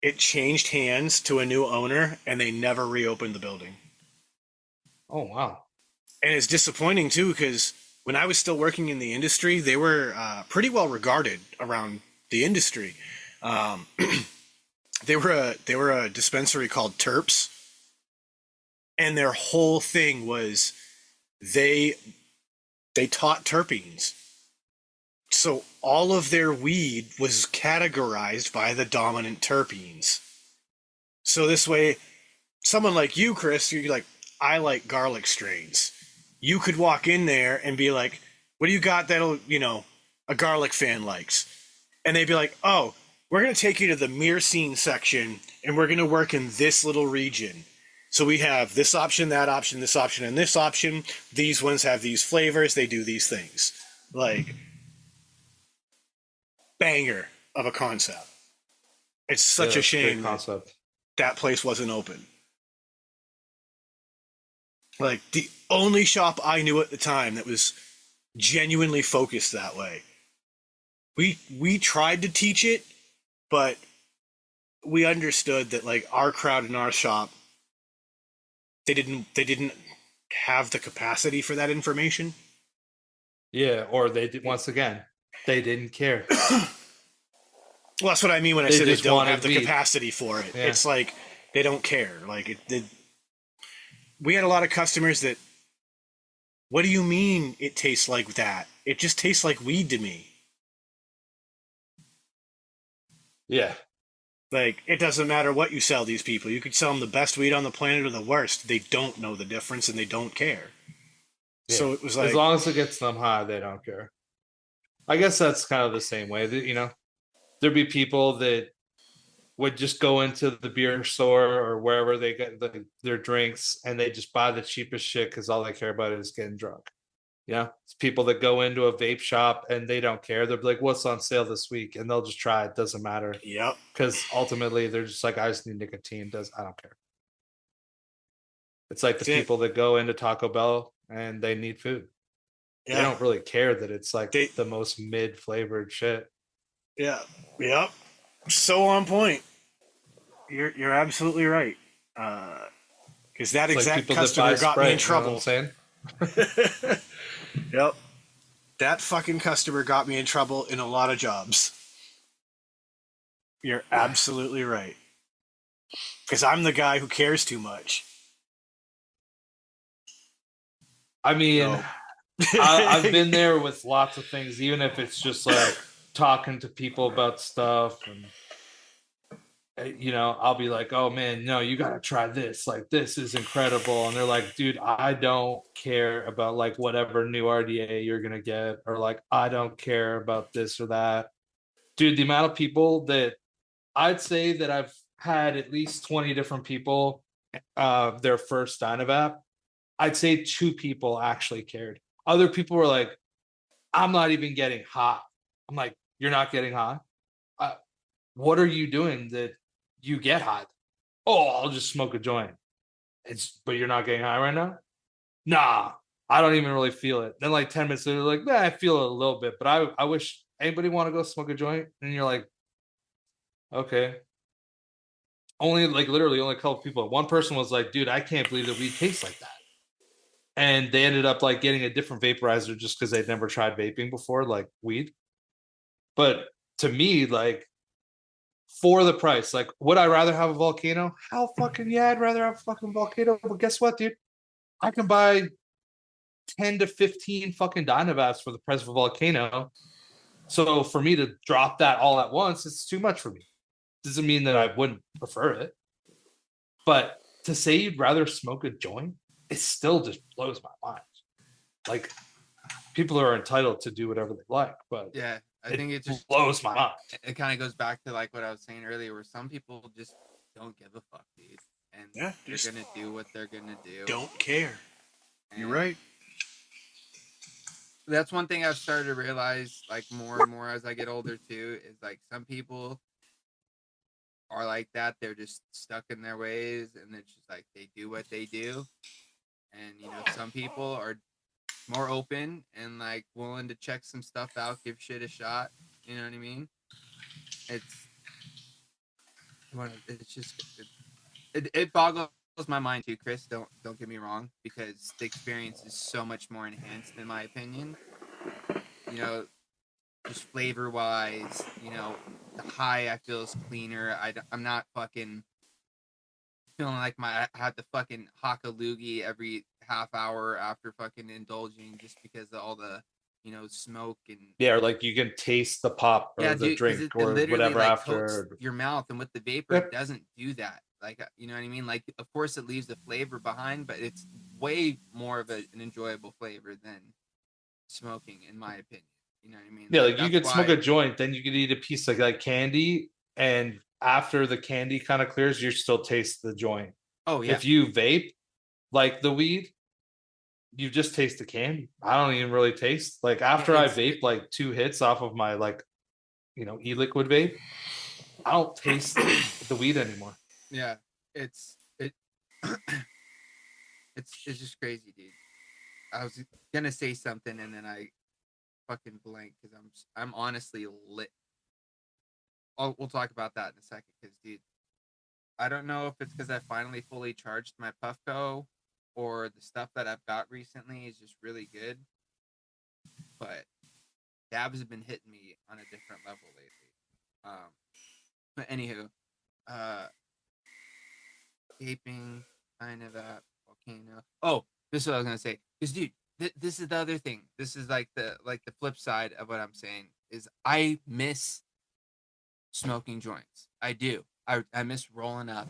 It changed hands to a new owner and they never reopened the building. oh wow. And it's disappointing too because when I was still working in the industry, they were pretty well regarded around the industry. They were a dispensary called Terps, and their whole thing was they taught terpenes. So all of their weed was categorized by the dominant terpenes. So this way, someone like you, Chris, you're like, I like garlic strains. You could walk in there and be like, what do you got that'll, a garlic fan likes? And they'd be like, oh, we're going to take you to the myrcene section and we're going to work in this little region. So we have this option, that option, this option, and this option. These ones have these flavors. They do these things. Like, banger of a concept. It's such a shame concept. that place wasn't open. Like, the only shop I knew at the time that was genuinely focused that way. We tried to teach it, but we understood that like our crowd in our shop, they didn't have the capacity for that information. Yeah, or they did once again, they didn't care. Well, that's what I mean when I They say they just don't wanted have the weed. capacity for it. Yeah. It's like they don't care. Like we had a lot of customers that What do you mean it tastes like that? It just tastes like weed to me. Yeah. Like, it doesn't matter what you sell these people. You could sell them the best weed on the planet or the worst. They don't know the difference and they don't care. Yeah. So it was As like, long as it gets them high, they don't care. I guess that's kind of the same way that, there'd be people that would just go into the beer store or wherever they get their drinks and they just buy the cheapest shit because all they care about is getting drunk. Yeah. It's people that go into a vape shop and they don't care. They're like, what's on sale this week? And they'll just try it. Doesn't matter. yep. Because ultimately they're just like, I just need nicotine. I don't care. It's like the That's it. people that go into Taco Bell and they need food. They Yeah. don't really care that it's like They, the most mid flavored shit. yeah. Yep. So on point. You're absolutely right. Because that It's like exact people that buy customer got me in Sprite. You know what I'm trouble. saying? Yep. That fucking customer got me in trouble in a lot of jobs. You're absolutely right. Because I'm the guy who cares too much. I mean, So. I've been there with lots of things, even if it's just like talking to people about stuff and I'll be like, oh man, no, you got to try this. Like, this is incredible. And they're like, dude, I don't care about like whatever new RDA you're going to get, or like, I don't care about this or that. Dude, the amount of people that I'd say that I've had at least 20 different people, their first Dynavap, I'd say 2 people actually cared. Other people were like, I'm not even getting hot. I'm like, you're not getting hot? Uh, what are you doing that you get hot? Oh, I'll just smoke a joint. But you're not getting high right now? Nah, I don't even really feel it. Then like 10 minutes later, like, nah, I feel it a little bit, but I wish anybody want to go smoke a joint. And you're like, okay. Only like literally only a couple people. One person was like, dude, I can't believe that weed tastes like that. And they ended up like getting a different vaporizer just because they'd never tried vaping before, like weed. But to me, like, for the price, like, would I rather have a volcano? Hell fucking yeah, I'd rather have a fucking volcano. But guess what, dude? I can buy 10 to 15 fucking Dynavaps for the price of a volcano. So for me to drop that all at once, it's too much for me. Doesn't mean that I wouldn't prefer it. But to say you'd rather smoke a joint, it still just blows my mind. Like, people are entitled to do whatever they like, but Yeah, I think it just blows my mind. it kind of goes back to like what I was saying earlier, where some people just don't give a fuck, dude, and Yeah, they're just gonna do what they're gonna do. don't care. You're And right. that's one thing I've started to realize, like more and more as I get older too, is like some people are like that. They're just stuck in their ways, and it's just like they do what they do. And some people are more open and like willing to check some stuff out, give shit a shot. You know what I mean? It's it's just it boggles my mind too, Chris. Don't get me wrong, because the experience is so much more enhanced in my opinion. You know, just flavor wise. The high I feel is cleaner. I'm not fucking feeling like I have to fucking hock a loogie every half hour after fucking indulging just because of all the smoke and Yeah, or like you can taste the pop yeah, or the dude, because drink it or literally whatever like coats after. your mouth, and with the vapor, it Yep. doesn't do that. Like, you know what I mean? Like, of course, it leaves the flavor behind, but it's way more of an enjoyable flavor than smoking, in my opinion. You know what I mean? Yeah, Like, like you that's could smoke a why. joint, then you could eat a piece of like candy, and after the candy kind of clears, you still taste the joint. Oh yeah, If you vape like the weed, you just taste the candy. I don't even really taste like yeah. after I vape like 2 hits off of my like e-liquid vape, I don't taste the weed anymore. Yeah. It's it. It's just crazy, dude. I was gonna say something and then I fucking blank because I'm honestly lit. We'll talk about that in a second, because dude, I don't know if it's because I finally fully charged my Puffco or the stuff that I've got recently is just really good. But dabs have been hitting me on a different level lately. But anywho, uh, vaping, kind of a volcano. Oh, this is what I was gonna say. Because dude, this is the other thing. This is like the flip side of what I'm saying is I miss smoking joints. I do. I miss rolling up.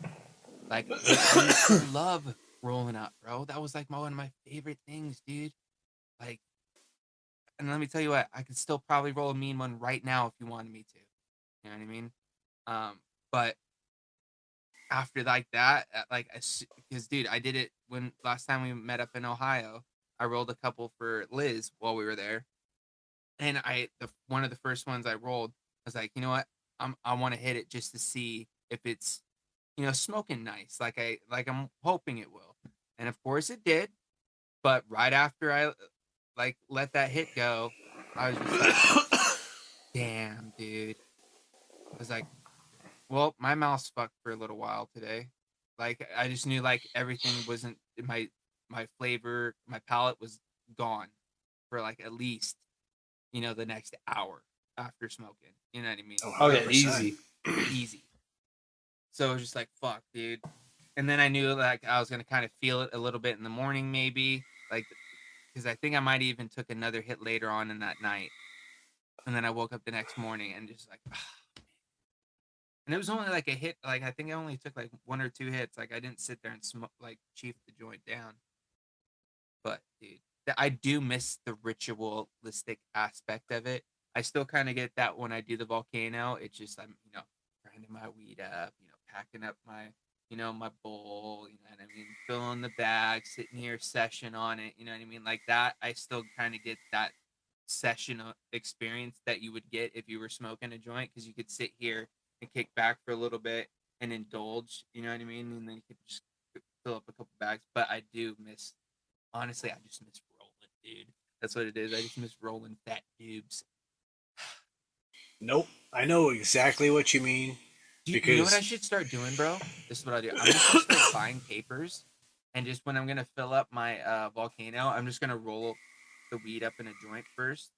Like I used to love rolling up, bro. That was like one of my favorite things, dude. Like, and let me tell you what, I could still probably roll a mean one right now if you wanted me to. You know what I mean? But after like that, like, because dude, I did it when last time we met up in Ohio. I rolled a couple for Liz while we were there, and one of the first ones I rolled, I was like, you know what, I want to hit it just to see if it's, smoking nice, I'm hoping it will, and of course it did. But right after I like let that hit go, I was just like, damn, dude. I was like, well, my mouth's fucked for a little while today. Like I just knew like everything wasn't my flavor, my palate was gone for like at least, the next hour after smoking. You know what I mean? Oh, Oh yeah, 100%. easy. Easy. So it was just like, fuck, dude. And then I knew like I was gonna kind of feel it a little bit in the morning, maybe. Like because I think I might even took another hit later on in that night. And then I woke up the next morning and just like, and it was only like a hit. Like I think I only took like one or two hits. Like I didn't sit there and smoke like chief the joint down. But dude, I do miss the ritualistic aspect of it. I still kind of get that when I do the volcano. It's just I'm grinding my weed up, packing up my my bowl. You know what I mean? Filling the bag, sitting here, session on it. You know what I mean? Like that. I still kind of get that session experience that you would get if you were smoking a joint because you could sit here and kick back for a little bit and indulge. You know what I mean? And then you could just fill up a couple bags. But I do miss. Honestly, I just miss rolling, dude. That's what it is. I just miss rolling fat dubes. Nope. I know exactly what you mean You know what I because should start doing, bro? This is what I do. I'm just gonna start buying papers, and just when I'm gonna fill up my volcano, I'm just gonna roll the weed up in a joint first,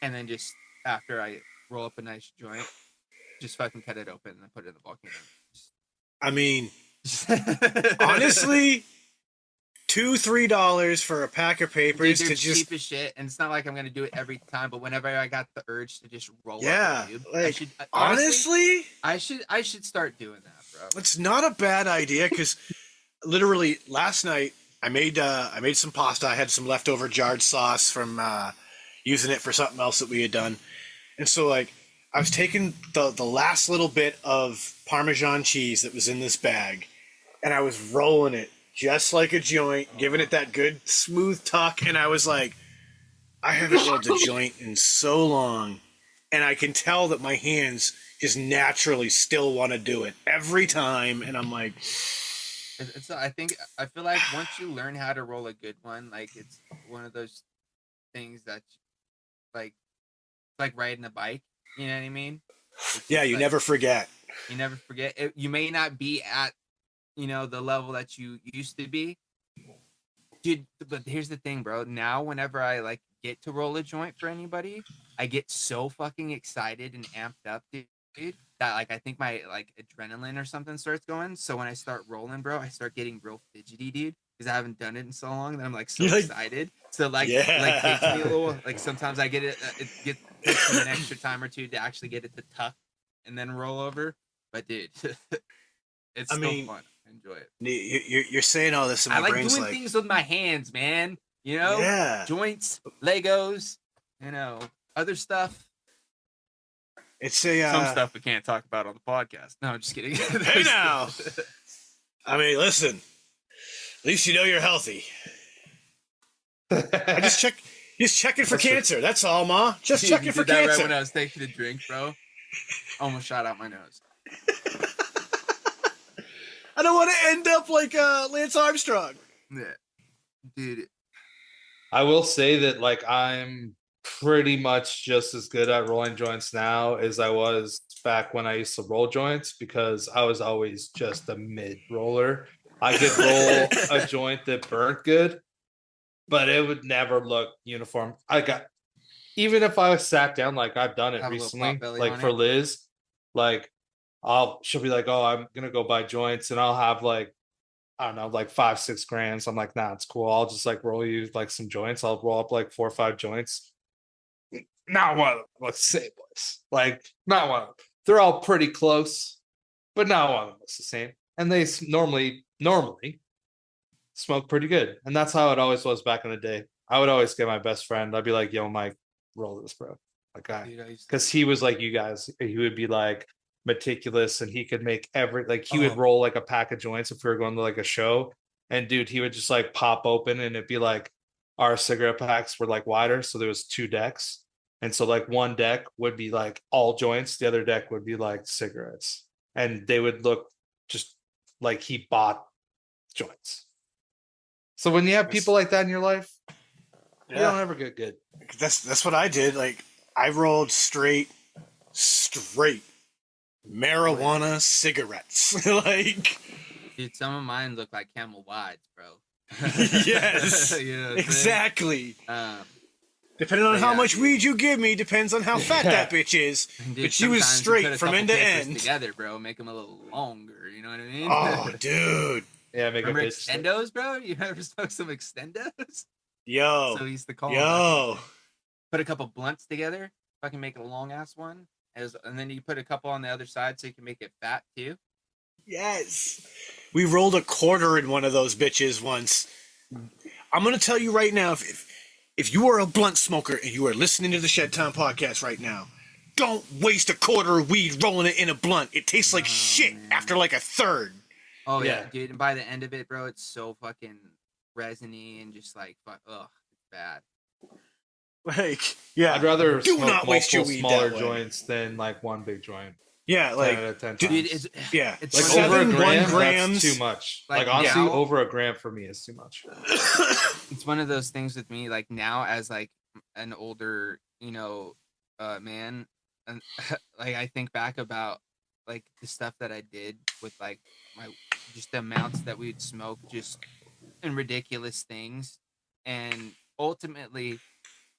and then just after I roll up a nice joint, just fucking cut it open and then put it in the volcano. I mean, Just honestly, $2-3 for a pack of dude, papers they're to just cheap as shit, and it's not like I'm gonna do it every time. But whenever I got the urge to just roll up a yeah, tube, I like should honestly, honestly, I should start doing that, bro. it's not a bad idea because literally last night I made some pasta. I had some leftover jarred sauce from using it for something else that we had done, and so like I was taking the last little bit of Parmesan cheese that was in this bag, and I was rolling it just like a joint, giving it that good smooth tuck, and I was like, I haven't rolled a joint in so long, and I can tell that my hands just naturally still want to do it every time, and I'm like, I feel like once you learn how to roll a good one, like it's one of those things that like riding a bike. You know what I mean? It's yeah, just you like never forget. you never forget. You may not be at the level that you used to be, dude. But here's the thing, bro. Now, whenever I like get to roll a joint for anybody, I get so fucking excited and amped up, dude, that like I think my like adrenaline or something starts going. So when I start rolling, bro, I start getting real fidgety, dude, because I haven't done it in so long that I'm like so You're like, excited. So like it takes me a yeah. little like sometimes I get it. Takes me an extra time or two to actually get it to tuck and then roll over. But dude, it's I still mean, fun. I enjoy it. you're saying all this, and I my like brain's doing like, things with my hands, man. yeah. Joints, Legos, other stuff. It's a Some stuff we can't talk about on the podcast. No, I'm just kidding. hey now. I mean, listen. At least you know you're healthy. I just checking for cancer. That's all, Ma. Just Dude, checking you for did that right cancer. when I was taking a drink, bro. Almost shot out my nose. I don't want to end up like Lance Armstrong. Yeah, dude. I will say that like I'm pretty much just as good at rolling joints now as I was back when I used to roll joints because I was always just a mid roller. I could roll a joint that burnt good, but it would never look uniform. Even if I sat down, like I've done it Have a little pot recently, belly like on for it. Liz, like she'll be like, oh, I'm gonna go buy joints, and I'll have like I don't know, like 5-6 grand. So I'm like, nah, it's cool. I'll just like roll you like some joints. I'll roll up like 4 or 5 joints. Not one of them looks the same place. Like, not one of them. They're all pretty close, but not one of them looks the same. And they normally smoke pretty good. And that's how it always was back in the day. I would always get my best friend. I'd be like, yo, Mike, roll this, bro. Like, because he was like you guys. He would be like meticulous and he could make he would roll like a pack of joints if we were going to like a show. And dude, he would just like pop open and it'd be like our cigarette packs were like wider. So there was 2 decks. And so like one deck would be like all joints, the other deck would be like cigarettes. And they would look just like he bought joints. So when you have people like that in your life, you don't ever get good. That's what I did. Like I rolled straight marijuana cigarettes. Like, dude, some of mine look like Camel Wides, bro. Yes, you know exactly. Depending on how much weed you give me, depends on how fat that bitch is. Dude, but she was straight from end to end. Together, bro, make them a little longer. You know what I mean? Oh, dude. Yeah, make Remember a bitch extendos, bro? You ever smoke some extendos? Yo. So he used to call them. Put a couple blunts together, fucking make a long ass one. And then you put a couple on the other side so you can make it fat too. Yes. We rolled a quarter in one of those bitches once. I'm going to tell you right now, if you are a blunt smoker and you are listening to the Shedtime podcast right now, don't waste a quarter of weed rolling it in a blunt. It tastes like shit after like a third. Oh yeah, dude. And by the end of it, bro, it's so fucking resiny and just like, ugh, it's bad. Like, yeah. I'd rather do smoke not waste your weed smaller that way. joints than like one big joint. Yeah, like 10 out of 10 dude, times. it's like seven, over a gram, 1 grams. that's too much. Like honestly, over a gram for me is too much. It's one of those things with me. Like now, as like an older, man, and like I think back about like the stuff that I did with like just the amounts that we'd smoke, just in ridiculous things, and ultimately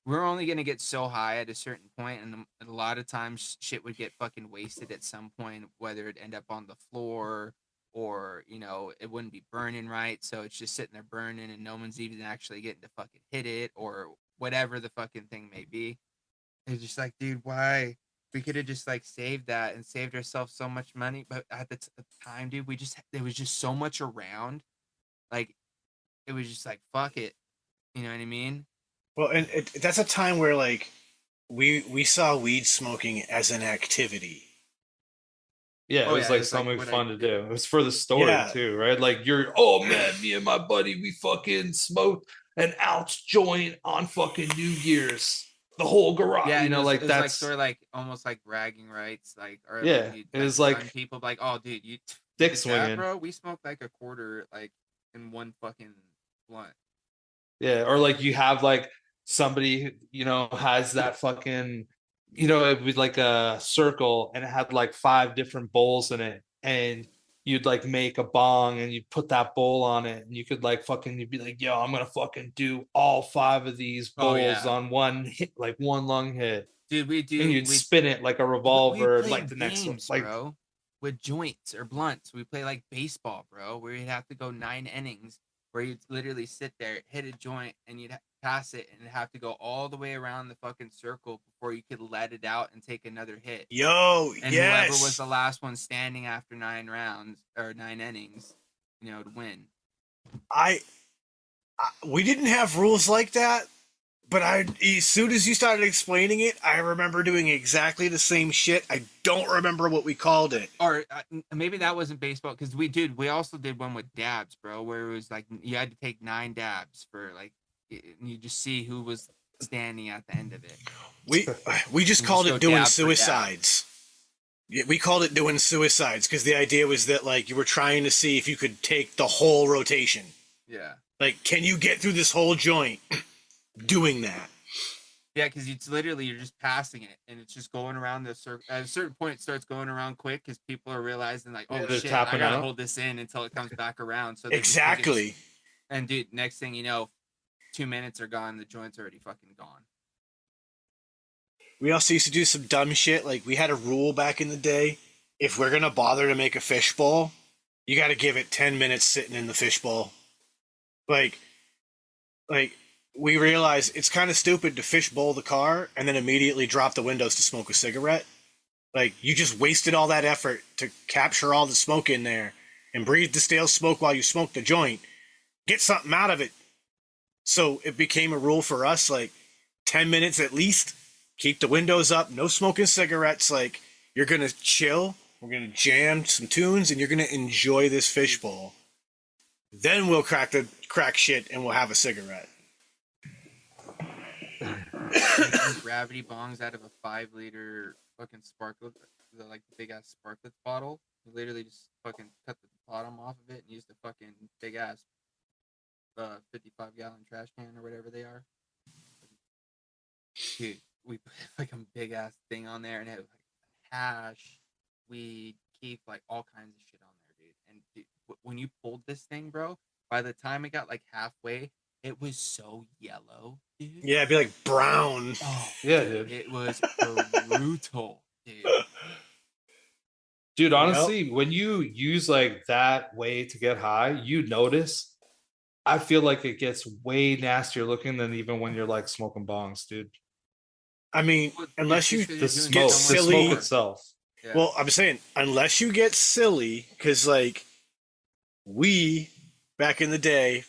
we're only going to get so high at a certain point, and a lot of times shit would get fucking wasted at some point, whether it end up on the floor or it wouldn't be burning right, so it's just sitting there burning and no one's even actually getting to fucking hit it or whatever the fucking thing may be. It's just like, dude, why? We could have just like saved that and saved ourselves so much money, but at the time, dude, there was just so much around, like it was just like, fuck it, you know what I mean? Well, and that's a time where like we saw weed smoking as an activity. Yeah, it was like something fun to do. It was for the story too, right? Like oh man, me and my buddy, we fucking smoked an ounce joint on fucking New Year's. The whole garage, yeah, that's like sort of like almost like bragging rights, like, or yeah, like, it was like people like, oh dude, you dick swinging, bro. We smoked like a quarter like in one fucking blunt. Yeah, or like you have like somebody has that fucking it would like a circle and it had like 5 different bowls in it, and you'd like make a bong and you'd put that bowl on it and you could like fucking, you'd be like, yo, I'm gonna fucking do all 5 of these bowls on one hit, like one long hit. Dude, and you'd spin it like a revolver, like the next one, like bro, with joints or blunts. We play like baseball, bro, where you'd have to go 9 innings, where you'd literally sit there, hit a joint, and you'd pass it, and have to go all the way around the fucking circle before you could let it out and take another hit. Yo, and whoever was the last one standing after 9 rounds or 9 innings, would win. We didn't have rules like that, but as soon as you started explaining it, I remember doing exactly the same shit. I don't remember what we called it. Or maybe that wasn't baseball, because we also did one with dabs, bro, where it was like you had to take 9 dabs for like, and you just see who was standing at the end of it. We just called it doing suicides. Yeah, we called it doing suicides because the idea was that like you were trying to see if you could take the whole rotation. Yeah. Like, can you get through this whole joint doing that? Yeah, because you're just passing it, and it's just going around the circle. At a certain point, it starts going around quick because people are realizing like, oh shit, I gotta hold this in until it comes back around. So exactly. And dude, next thing you know, 2 minutes are gone. The joint's already fucking gone. We also used to do some dumb shit. Like, we had a rule back in the day: if we're gonna bother to make a fishbowl, you got to give it 10 minutes sitting in the fishbowl. Like, like we realize it's kind of stupid to fishbowl the car and then immediately drop the windows to smoke a cigarette. Like, you just wasted all that effort to capture all the smoke in there and breathe the stale smoke while you smoke the joint. Get something out of it. So it became a rule for us, like 10 minutes at least. Keep the windows up, no smoking cigarettes. Like, you're going to chill. We're going to jam some tunes and you're going to enjoy this fishbowl. Then we'll crack shit and we'll have a cigarette. Gravity bongs out of a 5-liter fucking sparklet, like the big ass sparklet bottle. You literally just fucking cut the bottom off of it and use the fucking big ass 55-gallon trash can or whatever they are. Dude, we put like a big ass thing on there and it was like hash, weed, keep like all kinds of shit on there, dude. And dude, when you pulled this thing, bro, by the time it got like halfway, it was so yellow, dude. Yeah, it'd be like brown. Oh, Yeah, dude. it was brutal, dude. Dude, honestly, when you use like that way to get high, you notice. I feel like it gets way nastier looking than even when you're like smoking bongs, dude. I mean, unless you The smoke silly itself. Yeah. Well, I'm saying, unless you get silly, because like we back in the day,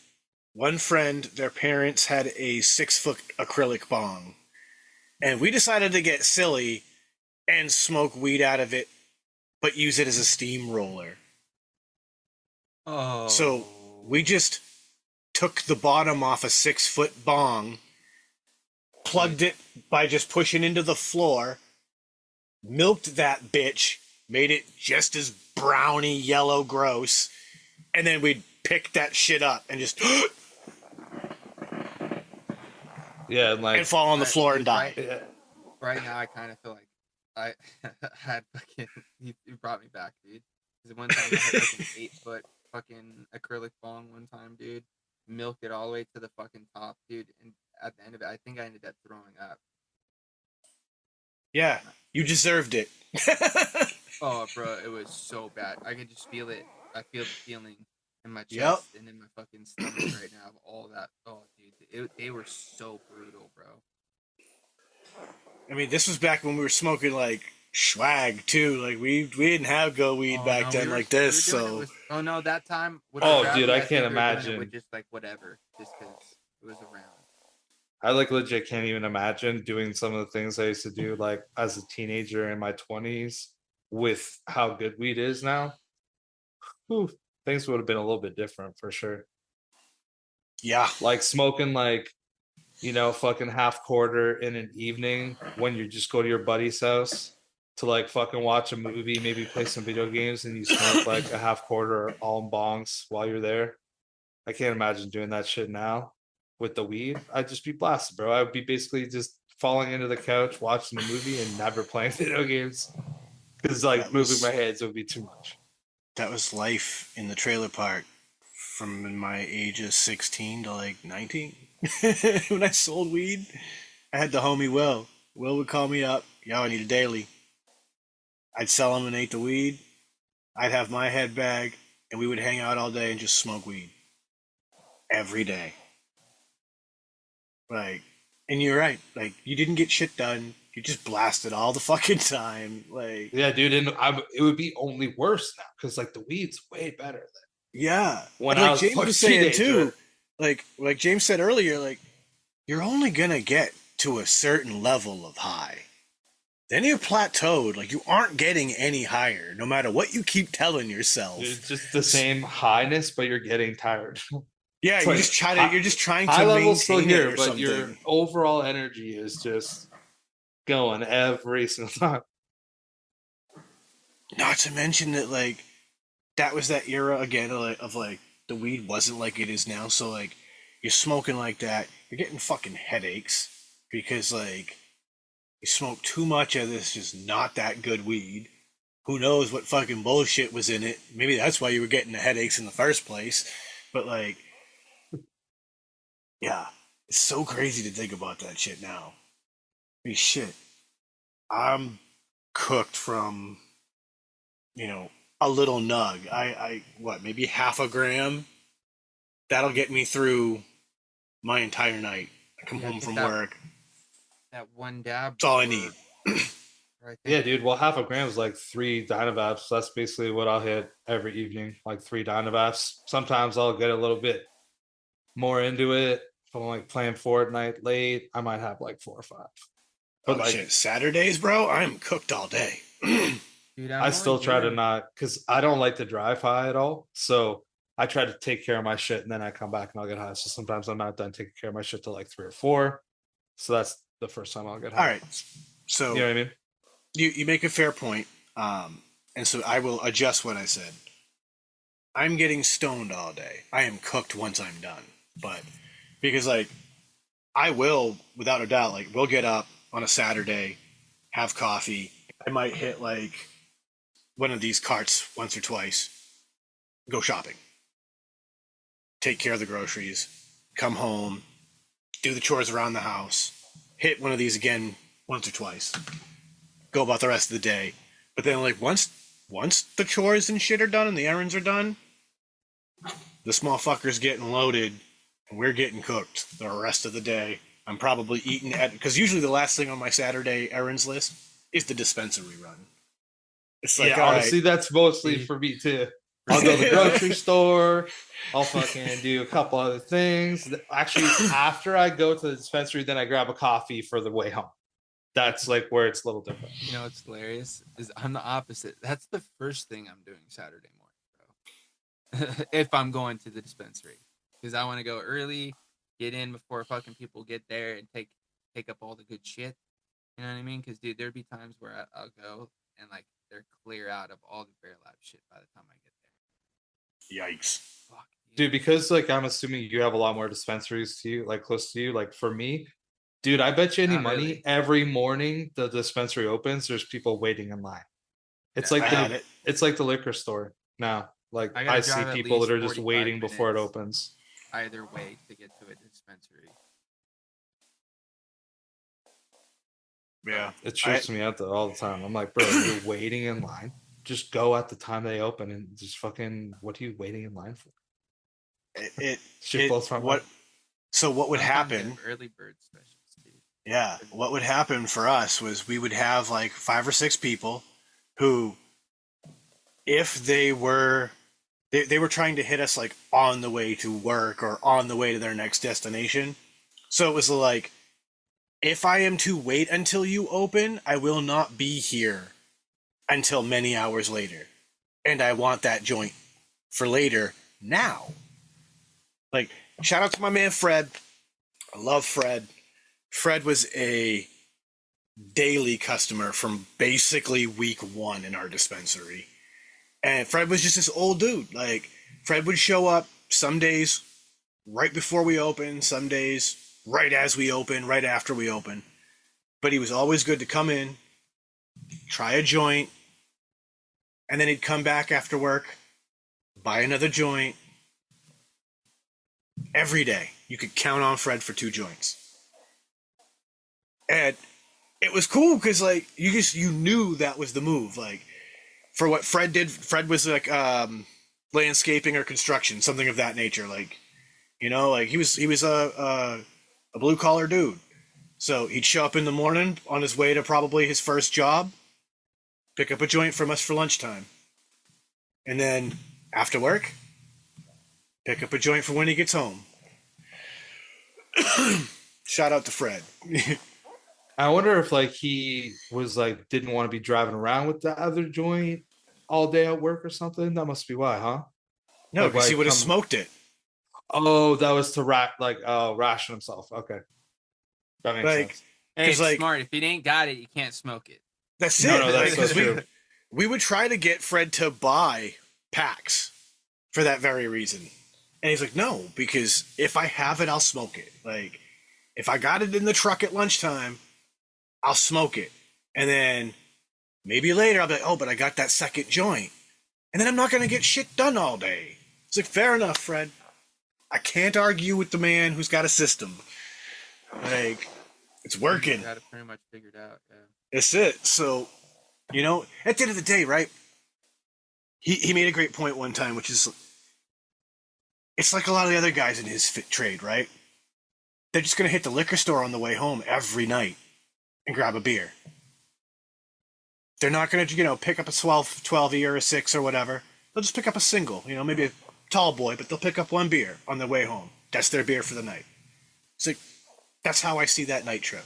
one friend, their parents had a 6-foot acrylic bong, and we decided to get silly and smoke weed out of it, but use it as a steamroller. Oh. So we just took the bottom off a 6-foot bong, plugged it by just pushing into the floor, milked that bitch, made it just as browny yellow gross, and then we'd pick that shit up and just Yeah, and like and fall on the floor and die. Right now, I kind of feel like I had fucking. You brought me back, dude. Because one time I had like an 8-foot fucking acrylic bong one time, dude. Milked it all the way to the fucking top, dude. And at the end of it, I think I ended up throwing up. Yeah, you deserved it. Oh, bro, it was so bad. I could just feel it. I feel the feeling in my chest and in my fucking stomach right now of all that. Oh, dude, they were so brutal, bro. I mean, this was back when we were smoking like swag too. Like we didn't have go weed back then like this. So oh no, that time. With oh, gravity, dude, I think can't we were doing it imagine. with just like whatever, just because it was around. I like legit can't even imagine doing some of the things I used to do like as a teenager in my 20s with how good weed is now. Whew, things would have been a little bit different for sure. Yeah. Like smoking like, you know, fucking half quarter in an evening when you just go to your buddy's house to like fucking watch a movie, maybe play some video games, and you smoke like a half quarter all in bongs while you're there. I can't imagine doing that shit now with the weed. I'd just be blasted, bro. I would be basically just falling into the couch, watching the movie, and never playing video games. Because like moving my heads would be too much. That was life in the trailer park from my age of 16 to like 19. When I sold weed, I had the homie Will. Will would call me up. Yo, I need a daily. I'd sell him and ate the weed. I'd have my head bag, and we would hang out all day and just smoke weed. Every day. Like, and you're right. Like, you didn't get shit done. You just blasted all the fucking time. Like, yeah, dude, and it would be only worse now because like the weed's way better. Yeah, when and I like was James was saying too, like James said earlier, like you're only gonna get to a certain level of high. Then you're plateaued. Like you aren't getting any higher, no matter what you keep telling yourself. It's just the same highness, but you're getting tired. Yeah, It's you're like, just trying to high maintain level's still here, it or but something. your overall energy is just going every single time. Not to mention that like that was that era again of like the weed wasn't like it is now. So like you're smoking like that, you're getting fucking headaches because like you smoke too much of this just not that good weed. Who knows what fucking bullshit was in it? Maybe that's why you were getting the headaches in the first place. But like, yeah, it's so crazy to think about that shit now. I mean, shit, I'm cooked from, a little nug. What, maybe half a gram? That'll get me through my entire night. I come Yeah, I home think from work. that one dab. That's all I need. I Yeah, think dude. Well, half a gram is like 3 Dynavaps. That's basically what I'll hit every evening, like 3 Dynavaps. Sometimes I'll get a little bit more into it. If I'm like playing Fortnite late, I might have like 4 or 5. But Oh like, shit, Saturdays, bro. I'm cooked all day. dude, I I'm only still try to doing. not, because I don't like to drive high at all. So I try to take care of my shit and then I come back and I'll get high. So sometimes I'm not done taking care of my shit till like 3 or 4. So that's the first time I'll get All high. right, so You know what I mean? you make a fair point, and so I will adjust what I said. I'm getting stoned all day. I am cooked once I'm done, but because like I will, without a doubt, like we'll get up on a Saturday, have coffee. I might hit like one of these carts once or twice, go shopping, take care of the groceries, come home, do the chores around the house, hit one of these again once or twice, go about the rest of the day. But then like once the chores and shit are done and the errands are done, the small fucker's getting loaded and we're getting cooked the rest of the day. I'm probably eating at, because usually the last thing on my Saturday errands list is the dispensary run. It's like, Yeah, all right. honestly, that's mostly See? for me too. I'll go to the grocery store. I'll fucking do a couple other things. Actually, after I go to the dispensary, then I grab a coffee for the way home. That's like where it's a little different. You know what's hilarious is I'm the opposite. That's the first thing I'm doing Saturday morning, bro. If I'm going to the dispensary, because I want to go early, get in before fucking people get there, and take up all the good shit. You know what I mean? Because dude, there'd be times where I'll go and like they're clear out of all the Bear Lab shit by the time I get Yikes. there. Fuck, Dude, because like I'm assuming you have a lot more dispensaries to you, like close to you. Like for me, dude, I bet you any Not money really. every morning the dispensary opens, there's people waiting in line. It's Yeah, like I had it. it's like the liquor store now. Like I I gotta see drive at people that least are just 45 waiting before it minutes opens. either way to get to a dispensary. Yeah. It I trips me out though all the time. I'm like, bro, you're waiting in line. Just go at the time they open and just fucking. What are you waiting in line for? it Shit it blows my mind. what so what would Sometimes they have happen? early bird specials, dude. Yeah, what would happen for us was we would have like 5 or 6 people who, if they were trying to hit us like on the way to work or on the way to their next destination. So it was like, if I am to wait until you open, I will not be here until many hours later. And I want that joint for later now. Like, shout out to my man Fred. I love Fred. Fred was a daily customer from basically week 1 in our dispensary. And Fred was just this old dude. Like, Fred would show up some days right before we open, some days right as we open, right after we open. But he was always good to come in, try a joint, and then he'd come back after work, buy another joint. Every day, you could count on Fred for 2 joints. And it was cool because like you knew that was the move. Like, for what Fred did, Fred was like landscaping or construction, something of that nature. Like, like he was a blue collar dude. So he'd show up in the morning on his way to probably his first job, pick up a joint from us for lunchtime, and then after work, pick up a joint for when he gets home. Shout out to Fred. I wonder if like he was like didn't want to be driving around with the other joint all day at work or something. That must be why, huh? No, Like because why he would have come? smoked it. Oh, that was to ration himself. Okay, that makes Like, sense. Hey, because it's like smart. If it ain't got it, you can't smoke it. that's No, it. no, that's Like, so true. we would try to get Fred to buy packs for that very reason. And he's like, no, because if I have it, I'll smoke it. Like, if I got it in the truck at lunchtime, I'll smoke it. And then maybe later I'll be like, oh, but I got that second joint. And then I'm not going to get shit done all day. It's like, fair enough, Fred. I can't argue with the man who's got a system. Like, it's working. Got it pretty much figured out. Yeah. That's it. So, at the end of the day, right? he made a great point one time, which is it's like a lot of the other guys in his trade, right? They're just gonna hit the liquor store on the way home every night and grab a beer. They're not gonna, pick up a 12 or a 6 or whatever. They'll just pick up a single, maybe a tall boy, but they'll pick up one beer on their way home. That's their beer for the night. It's like, that's how I see that night trip.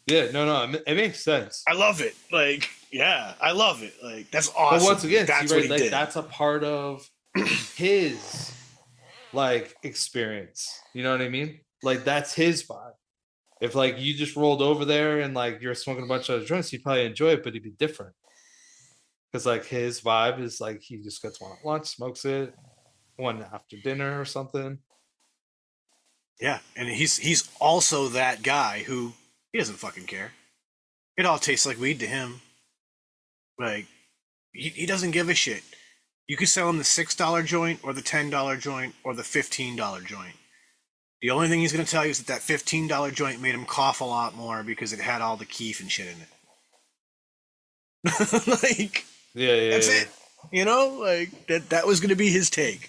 Yeah, no, it makes sense. I love it. Like, yeah, I love it. Like, that's awesome. But once again, that's see, what right, he did. that's a part of his like experience. You know what I mean? Like that's his vibe. If like you just rolled over there and like you're smoking a bunch of joints, you'd probably enjoy it, but it'd be different. Because like his vibe is like he just gets one at lunch, smokes it, one after dinner or something. Yeah, and he's also that guy who he doesn't fucking care. It all tastes like weed to him. Like he doesn't give a shit. You could sell him the $6 joint or the $10 joint or the $15 joint. The only thing he's going to tell you is that $15 joint made him cough a lot more because it had all the keef and shit in it. Like, Yeah, that's it. Like that was going to be his take.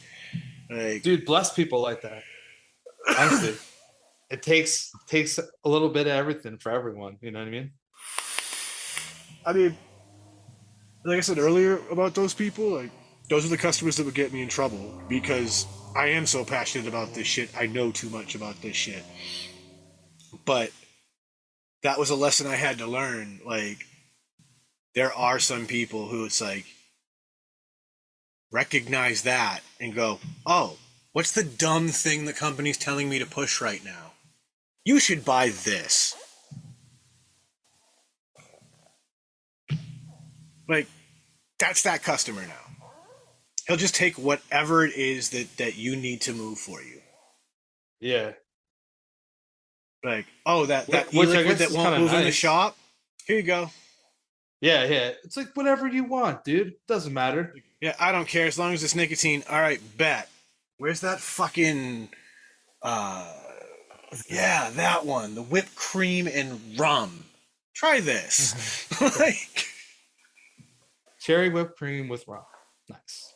Like, dude, bless people like that. Honestly, it takes a little bit of everything for everyone. You know what I mean? I mean, like I said earlier about those people, like those are the customers that would get me in trouble because I am so passionate about this shit. I know too much about this shit. But that was a lesson I had to learn. Like, there are some people who it's like, recognize that and go, oh, what's the dumb thing the company's telling me to push right now? You should buy this. Like, that's that customer now. He'll just take whatever it is that you need to move for you. Yeah. Like, oh, that Which I e-liquid guess that is won't kinda move in the nice. shop. Here you go. Yeah. It's like whatever you want, dude. Doesn't matter. Yeah, I don't care as long as it's nicotine. All right, bet. Where's that fucking yeah, that one. The whipped cream and rum. Try this. Like, Cherry whipped cream with rum. Nice.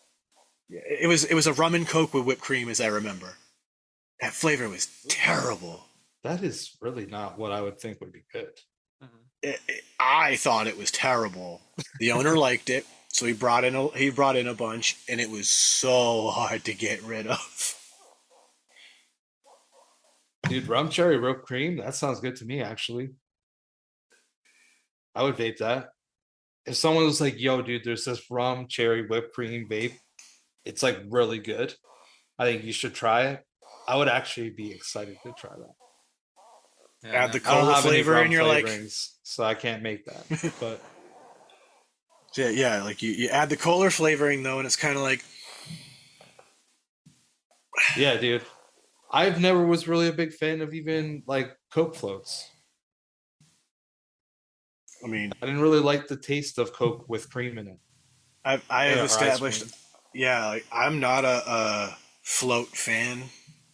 it was a rum and coke with whipped cream, as I remember. That flavor was terrible. That is really not what I would think would be good. I thought it was terrible. The owner liked it, so he brought in a bunch, and it was so hard to get rid of. Dude, rum cherry whipped cream, that sounds good to me, actually. I would vape that. If someone was like, yo, dude, there's this rum cherry whipped cream vape, it's like really good. I think you should try it. I would actually be excited to try that. Yeah, Add the I don't cola have any flavor, rum and you're like, flavorings, so I can't make that. But yeah, like you add the cola flavoring though, and it's kind of like, yeah, dude. I've never was really a big fan of even like Coke floats. I mean, I didn't really like the taste of Coke with cream in it. I Yeah, have or ice established, cream. yeah, like I'm not a float fan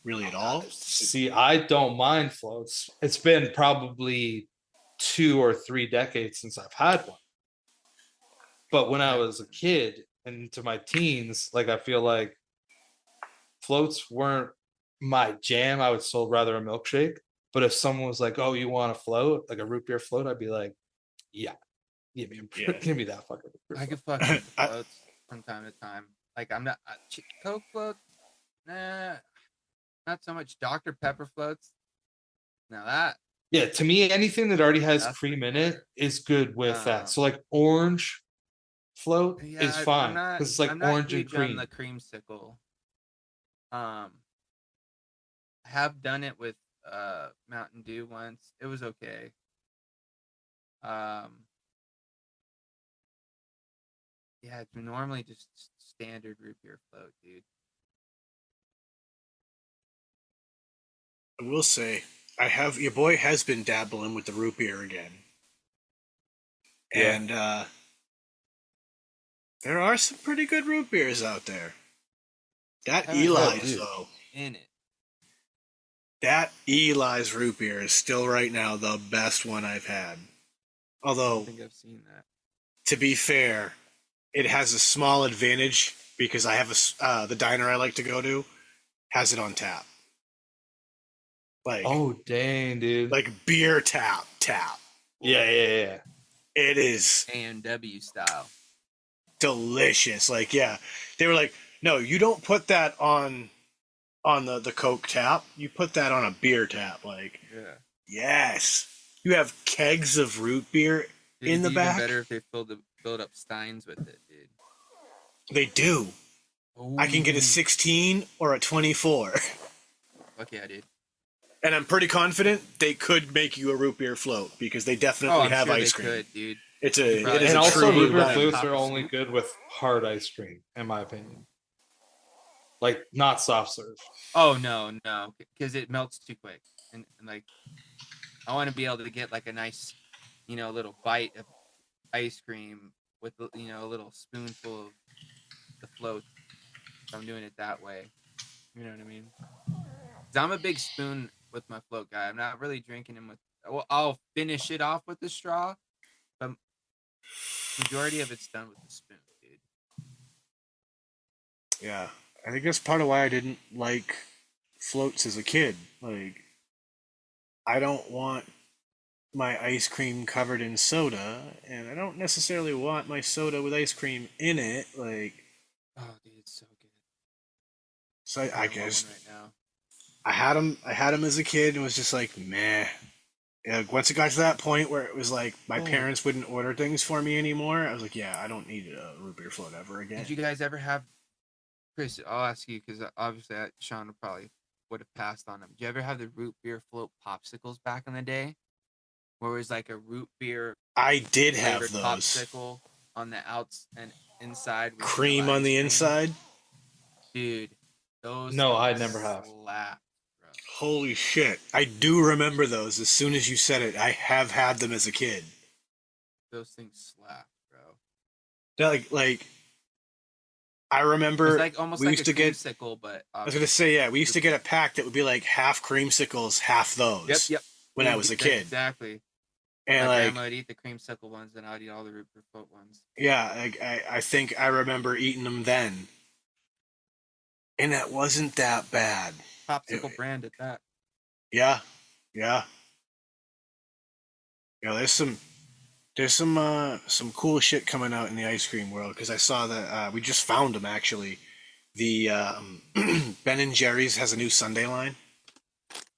really at all. See, I don't mind floats. It's been probably 2 or 3 decades since I've had one. But when I was a kid and into my teens, like I feel like floats weren't my jam. I would still rather a milkshake. But if someone was like, "Oh, you want a float, like a root beer float?" I'd be like, "Yeah, give me, Yeah. give me that fucking root beer I could float." fuck with the floats from time to time. Like I'm not Coke float. Nah, not so much. Dr Pepper floats. Now that Yeah, to me, anything that already has That's cream in better. it is good with that. So Um, like orange float yeah, is I'm fine not. because it's like I'm not orange and huge on cream. the creamsicle. I have done it with Mountain Dew once. It was okay. Yeah, it's normally just standard root beer float, dude. I will say, your boy has been dabbling with the root beer again, Yeah. and there are some pretty good root beers out there. That Haven't had Eli's dude. though, in it. that Eli's root beer is still right now the best one I've had. I don't Although, think I've seen that. to be fair, it has a small advantage because I have the diner I like to go to has it on tap. Like, Oh dang, dude. like beer tap. Yeah. It is A&W style. delicious. Like, yeah, they were like, no, you don't put that on the Coke tap. You put that on a beer tap. Like, Yeah. yes, you have kegs of root beer Dude, in it'd the be even back. better if they filled up steins with it, dude. They do. I can get a Ooh. 16 or a 24. Fuck yeah, dude. And I'm pretty confident they could make you a root beer float because they Oh, definitely I'm have sure ice they cream. could, dude. It You is probably a And just also, true root blue beer put it in a blend. flutes cup are of only soup. good with hard ice cream, in my opinion. Like, not soft serve. Oh no, because it melts too quick, and like I want to be able to get like a nice, little bite of ice cream with a little spoonful of the float. If I'm doing it that way, you know what I mean? 'Cause I'm a big spoon with my float guy. I'm not really drinking them with. Well, I'll finish it off with the straw, but majority of it's done with the spoon, dude. Yeah, I think that's part of why I didn't like floats as a kid. Like, I don't want my ice cream covered in soda, and I don't necessarily want my soda with ice cream in it. Like, Oh, dude, it's so good. so I I want one guess right now. I had them. I had them as a kid, and was just like, meh. Yeah, once it got to that point where it was like my Oh, parents wouldn't order things for me anymore, I was like, yeah, I don't need a root beer float ever again. did you guys ever have Chris? I'll ask you because obviously Sean would have passed on them. Did you ever have the root beer float popsicles back in the day, where it was like a root beer I did have flavored those. popsicle on the outs and inside was Cream vanilla on ice the cream? inside. Dude, those No, I things never have. slap, bro. Holy shit. I do remember those. As soon as you said it, I have had them as a kid. Those things slap, bro. They're like I It's remember like almost we like used a to get creamsicle, but I was gonna say, yeah, we used to root beer. get a pack that would be like half creamsicles, half Yep, those yep. when I was a kid. Exactly. And My like, grandma would eat the creamsicle ones, and I'd eat all the root beer float ones. yeah, I think I remember eating them then. And that wasn't that bad. It, Popsicle brand at that. yeah, yeah. Yeah, there's some cool shit coming out in the ice cream world because I saw that we just found them actually. The Ben and Jerry's has a new Sunday line,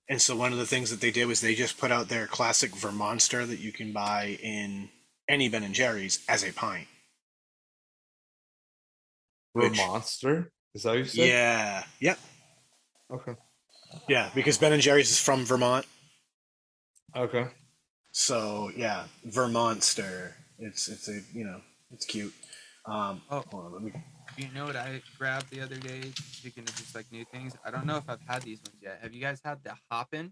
and so one of the things that they did was they just put out their classic Vermonster that you can buy in any Ben and Jerry's as a pint. Which, Monster? Is that what you said? yeah, yep, Okay. yeah, because Ben and Jerry's is from Vermont, Okay. so yeah, Vermonster. It's a it's cute. Oh, Hold on, let me. you know what I grabbed the other day? Speaking of just like new things, I don't know if I've had these ones yet. Have you guys had the Hoppin'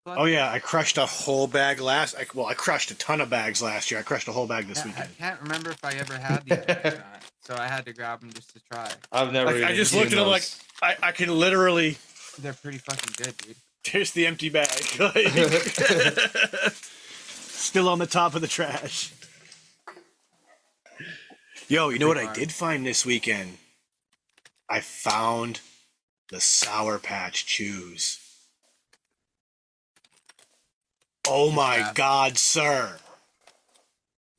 Oh yeah, clusters? I crushed a whole bag I crushed a ton of bags last year. I crushed a whole bag this Yeah, I weekend. can't remember if I ever had these ones or not, so I had to grab them just to try. I've never Like, I even just seen looked at them like those. I can literally. They're pretty fucking good, dude. There's the empty bag, like, still on the top of the trash. Yo, you know what I did find this weekend? I found the Sour Patch Chews. Oh They my slap. God, sir!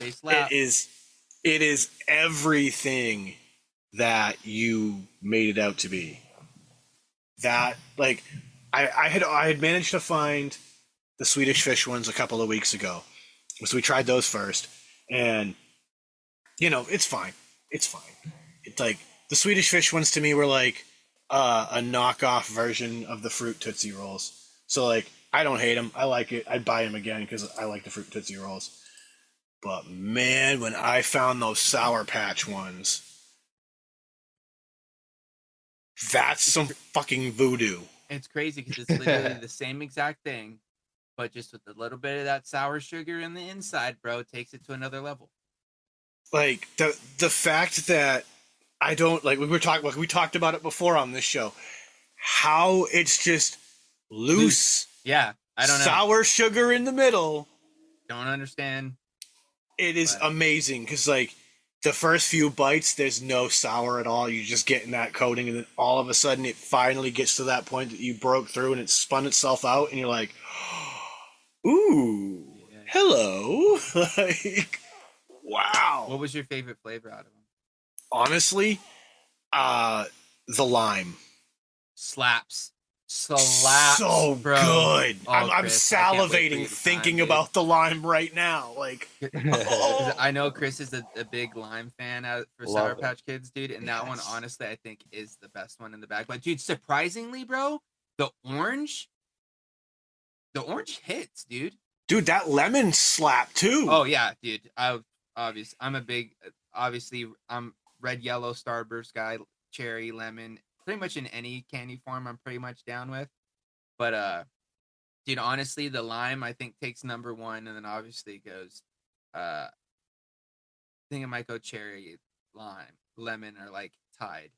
They slap. It is everything that you made it out to be. That, like, I had managed to find the Swedish Fish ones a couple of weeks ago, so we tried those first, and it's fine. It's fine. It's like the Swedish Fish ones to me were like a knockoff version of the Fruit Tootsie Rolls. So like, I don't hate them. I like it. I'd buy them again because I like the Fruit Tootsie Rolls. But man, when I found those Sour Patch ones, that's some fucking voodoo. It's crazy because it's literally the same exact thing, but just with a little bit of that sour sugar in the inside, bro, takes it to another level. Like the fact that I don't like we talked about it before on this show. How it's just loose. Yeah, I don't know. Sour sugar in the middle. Don't understand. It is But amazing because like the first few bites, there's no sour at all. You're just getting that coating, and then all of a sudden, it finally gets to that point that you broke through, and it spun itself out, and you're like, "Ooh, Yeah. hello!" Like, wow. What was your favorite flavor out of them? Honestly, the lime. Slaps. So bro. good. Oh, I'm Chris, I can't wait for salivating you to thinking time, dude. about the lime right now. Like, 'Cause I know Chris is a big lime fan for Sour Love it. Patch Kids, dude, and that one Yes. honestly I think is the best one in the bag. But dude, surprisingly, bro, the orange hits, dude. dude, that lemon slap too. Oh yeah, dude. I'm a big obviously I'm red, yellow, starburst guy, cherry, lemon, pretty much in any candy form I'm pretty much down with. But dude, honestly, the lime I think takes number one, and then obviously it goes I think it might go cherry, lime, lemon are like tied.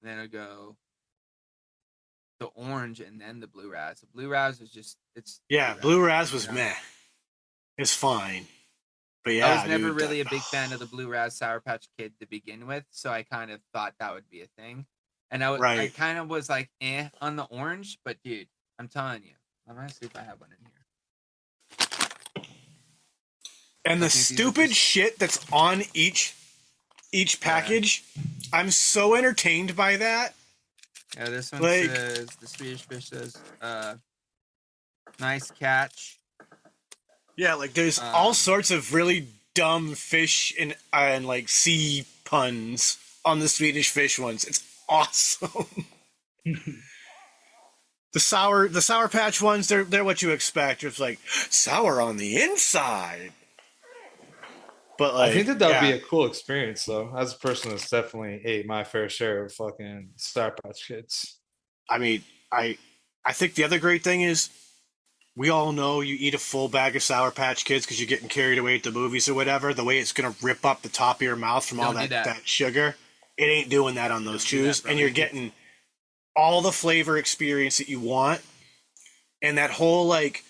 And then it'll go the orange and then the blue raz. The blue raz is just it's Yeah, blue raz was meh. It's fine. But yeah, I was never dude, really a big fan of the blue raz Sour Patch Kid to begin with, so I kind of thought that would be a thing. And I Right. kind of was like on the orange, but dude, I'm telling you, I'm gonna see if I have one in here. And I the think these are stupid just- shit that's on each package, I'm so entertained by that. Yeah, this one Like- says the Swedish Fish says, nice catch. Yeah, like there's all sorts of really dumb fish and like sea puns on the Swedish Fish ones. It's awesome. The sour patch ones, they're what you expect. It's like sour on the inside. But like, I think that would yeah. be a cool experience, though. As a person that's definitely ate my fair share of fucking Sour Patch Kids. I mean, I think the other great thing is we all know you eat a full bag of Sour Patch Kids because you're getting carried away at the movies or whatever. The way it's gonna rip up the top of your mouth from all Don't do that, that. sugar, it ain't doing that on those Don't do that, chews, bro. and you're It gets- getting all the flavor experience that you want, and that whole like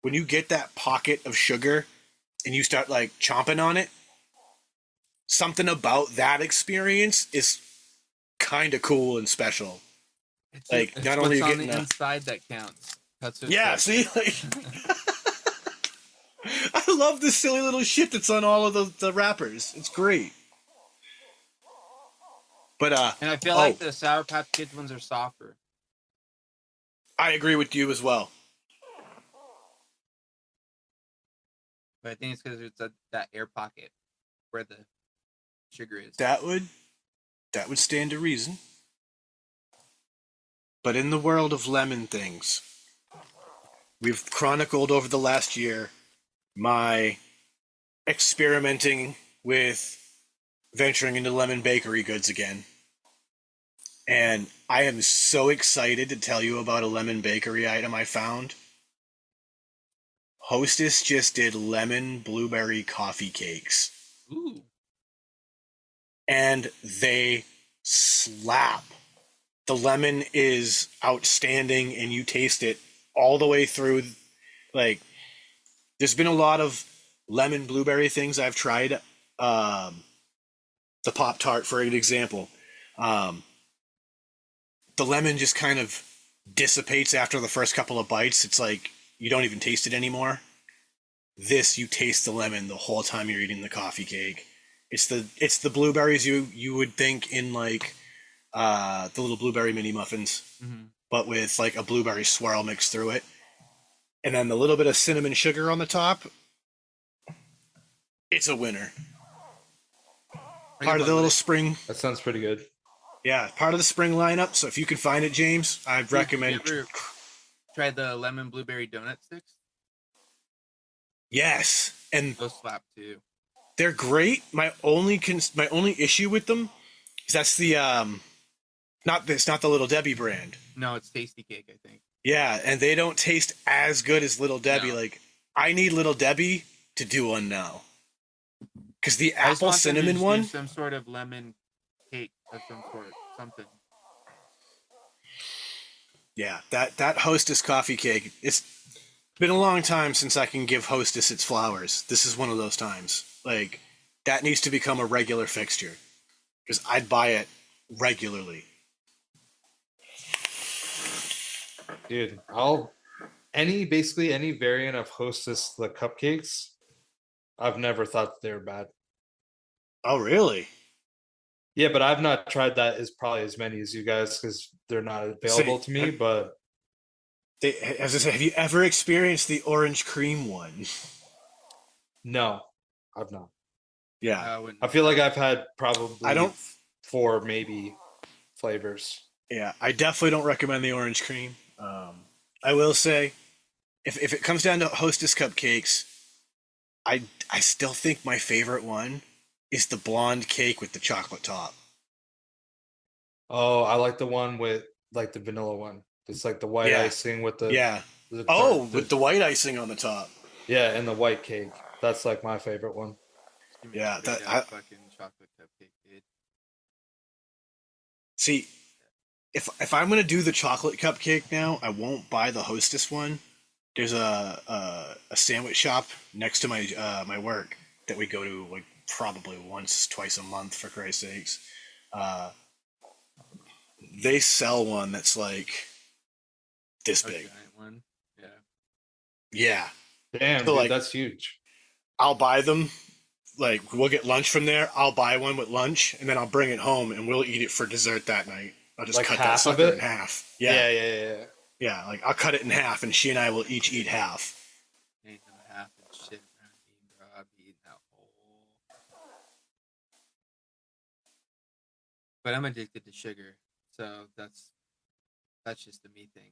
when you get that pocket of sugar and you start like chomping on it, something about that experience is kind of cool and special. It's Like, it's not only what's you on getting the a- inside that counts. That's what's Yeah, like- see, like I love this silly little shit that's on all of the wrappers. It's great. But And I feel like the Sour Patch Kids ones are softer. I agree with you as well. But I think it's because it's that air pocket where the sugar is. That would stand to reason. But in the world of lemon things, we've chronicled over the last year my experimenting with venturing into lemon bakery goods again. And I am so excited to tell you about a lemon bakery item I found. Hostess just did lemon blueberry coffee cakes. Ooh. And they slap. The lemon is outstanding, and you taste it all the way through. Like, there's been a lot of lemon blueberry things I've tried. The Pop-Tart, for an example. The lemon just kind of dissipates after the first couple of bites. It's like you don't even taste it anymore. This, you taste the lemon the whole time you're eating the coffee cake. It's the blueberries you would think in like the little blueberry mini muffins, but with like a blueberry swirl mixed through it, and then the little bit of cinnamon sugar on the top. It's a winner. Part of the little spring. That sounds pretty good. Yeah, part of the spring lineup. So if you can find it, James, I'd recommend. You ever tried the lemon blueberry donut sticks? Yes, and Those slap too. they're great. My only issue with them is that's the not the Little Debbie brand. No, it's Tasty Cake, I think. Yeah, and they don't taste as good as Little Debbie. No. Like, I need Little Debbie to do one now. Because the I just apple want them to cinnamon just do one, some sort of lemon cake of some sort, something. yeah, that Hostess coffee cake. It's been a long time since I can give Hostess its flowers. This is one of those times. Like, That needs to become a regular fixture because I'd buy it regularly. Dude, basically any variant of Hostess the cupcakes, I've never thought they were bad. Oh, really? Yeah, but I've not tried that as probably as many as you guys because they're not available Say, to me. But as I said, have you ever experienced the orange cream one? no, I've not. Yeah, I wouldn't. I feel like I I've had I probably don't. four maybe flavors. Yeah, I definitely don't recommend the orange cream. I will say, if it comes down to Hostess cupcakes, I still think my favorite one is the blonde cake with the chocolate top. Oh, I like the one with like the vanilla one. It's like the white Yeah, icing with the yeah. the Oh, dark with the white icing on the top. yeah, and the white cake. That's like my favorite one. Just give me a Yeah, straight up fucking chocolate cupcake, dude. see, if I'm gonna do the chocolate cupcake now, I won't buy the Hostess one. There's a sandwich shop next to my work that we go to like probably once, twice a month for Christ's sakes. Uh, they sell one that's like this A big. giant one. Yeah. Yeah. Damn, So dude, like that's huge. I'll buy them. Like we'll get lunch from there. I'll buy one with lunch, and then I'll bring it home, and we'll eat it for dessert that night. I'll just Like cut that half of sucker it? in half. Yeah, Yeah, yeah, yeah, yeah. yeah. Like I'll cut it in half, and she and I will each eat half. Ain't no half and shit around here, bro. I'll be eating that whole. But I'm addicted to sugar, so that's just a me thing.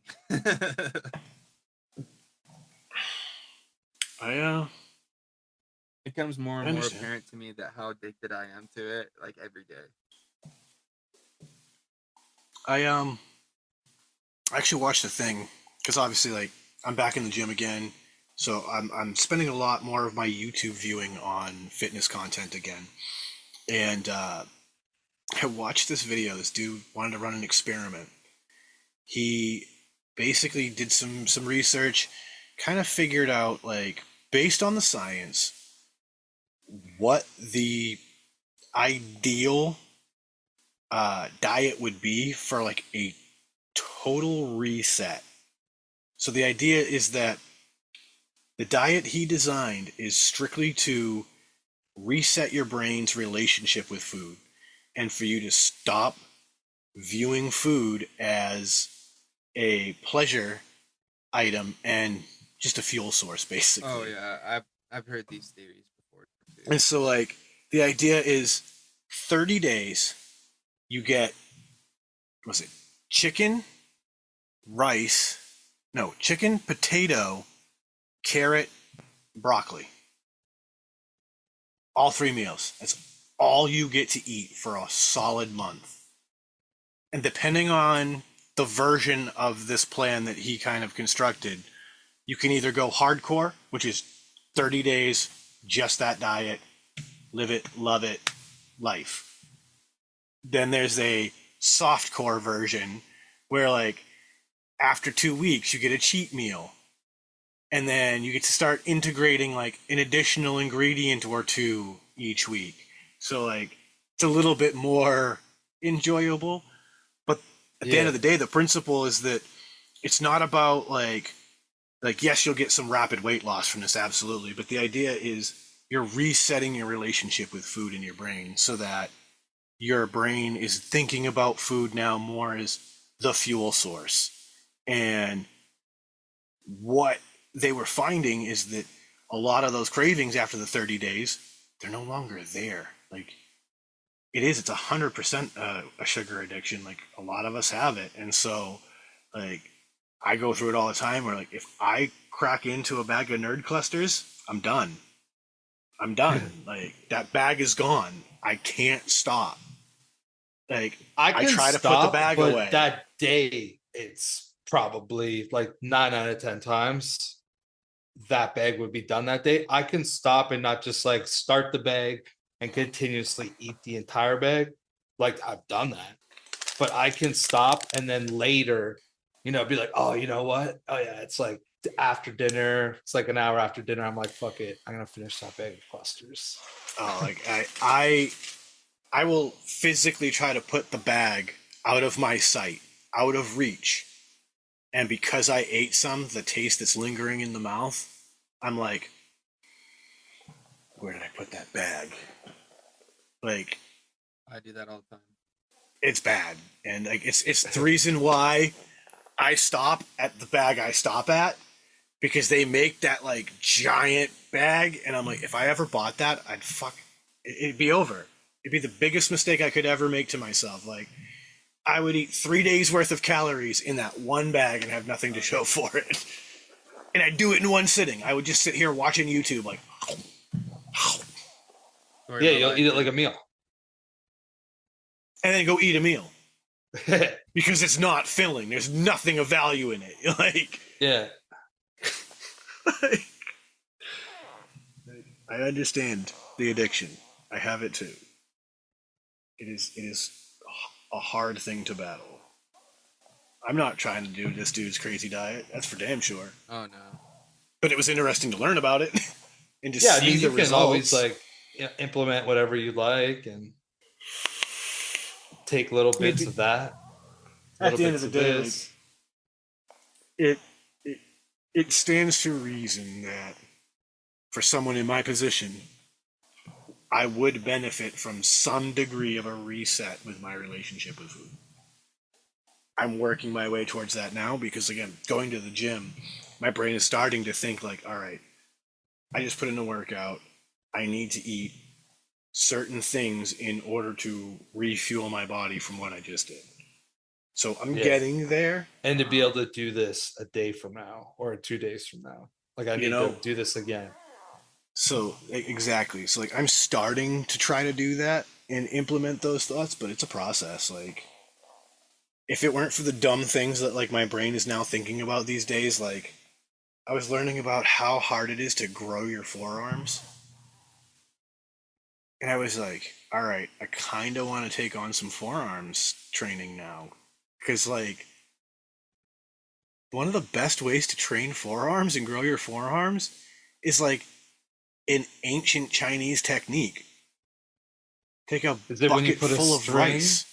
I It becomes more I and more understand. apparent to me that how addicted I am to it, like every day. I actually watched the thing because obviously like I'm back in the gym again, so I'm spending a lot more of my YouTube viewing on fitness content again, and I watched this video. This dude wanted to run an experiment. He basically did some research, kind of figured out like based on the science what the ideal diet would be for like a total reset. So the idea is that the diet he designed is strictly to reset your brain's relationship with food and for you to stop viewing food as a pleasure item and just a fuel source basically. Oh yeah, I've heard these theories before too. And so like the idea is 30 days you get what's it? Chicken, rice, no, chicken, potato, carrot, broccoli. All 3 meals. That's all you get to eat for a solid month. And depending on the version of this plan that he kind of constructed, you can either go hardcore, which is 30 days, just that diet, live it, love it, life. Then there's a soft core version where like after 2 weeks you get a cheat meal, and then you get to start integrating like an additional ingredient or two each week, so like it's a little bit more enjoyable. But at the end Yeah. of the day, the principle is that it's not about like yes, you'll get some rapid weight loss from this, absolutely, but the idea is you're resetting your relationship with food in your brain so that your brain is thinking about food now more as the fuel source. And what they were finding is that a lot of those cravings after the 30 days, they're no longer there. Like it's 100% a sugar addiction. Like a lot of us have it. And so like I go through it all the time where like if I crack into a bag of nerd clusters, I'm done. I'm done. Like that bag is gone. I can't stop. Like I I can try to put the stop, bag but away. that day it's probably like 9 out of 10 times that bag would be done that day. I can stop and not just like start the bag and continuously eat the entire bag. Like I've done that, but I can stop and then later, be like, oh, you know what? Oh yeah, it's like after dinner, it's like an hour after dinner. I'm like, fuck it, I'm gonna finish that bag of clusters. Oh, like I will physically try to put the bag out of my sight, out of reach. And because I ate some, the taste that's lingering in the mouth, I'm like, where did I put that bag? Like, I do that all the time. it's bad. And like it's the reason why I stop at the bag I stop at, because they make that like giant bag, and I'm like, if I ever bought that, it'd be over. It'd be the biggest mistake I could ever make to myself. Like, I would eat 3 days worth of calories in that one bag and have nothing to show for it. And I'd do it in one sitting. I would just sit here watching YouTube, like, Story Yeah, of my you'll life, eat it dude. like a meal. and then go eat a meal because it's not filling. There's nothing of value in it. Like, Yeah. I understand the addiction. I have it too. It is a hard thing to battle. I'm not trying to do this dude's crazy diet. That's for damn sure. Oh no. But it was interesting to learn about it and to Yeah, I see mean, the you can results. always like implement whatever you like and take little bits of that, At little the end of bits the of day, this. it it it stands to reason that for someone in my position, I would benefit from some degree of a reset with my relationship with food. I'm working my way towards that now because, again, going to the gym, my brain is starting to think like, all right, I just put in a workout. I need to eat certain things in order to refuel my body from what I just did. So I'm Yeah. getting there. And to be able to do this a day from now or 2 days from now. Like, I You need know? to do this again. So exactly. So like I'm starting to try to do that and implement those thoughts, but it's a process. Like, if it weren't for the dumb things that like my brain is now thinking about these days, like I was learning about how hard it is to grow your forearms. And I was like, all right, I kind of want to take on some forearms training now. Because, like, one of the best ways to train forearms and grow your forearms is like an ancient Chinese technique. Take a Is it when you bucket put a full of string rice.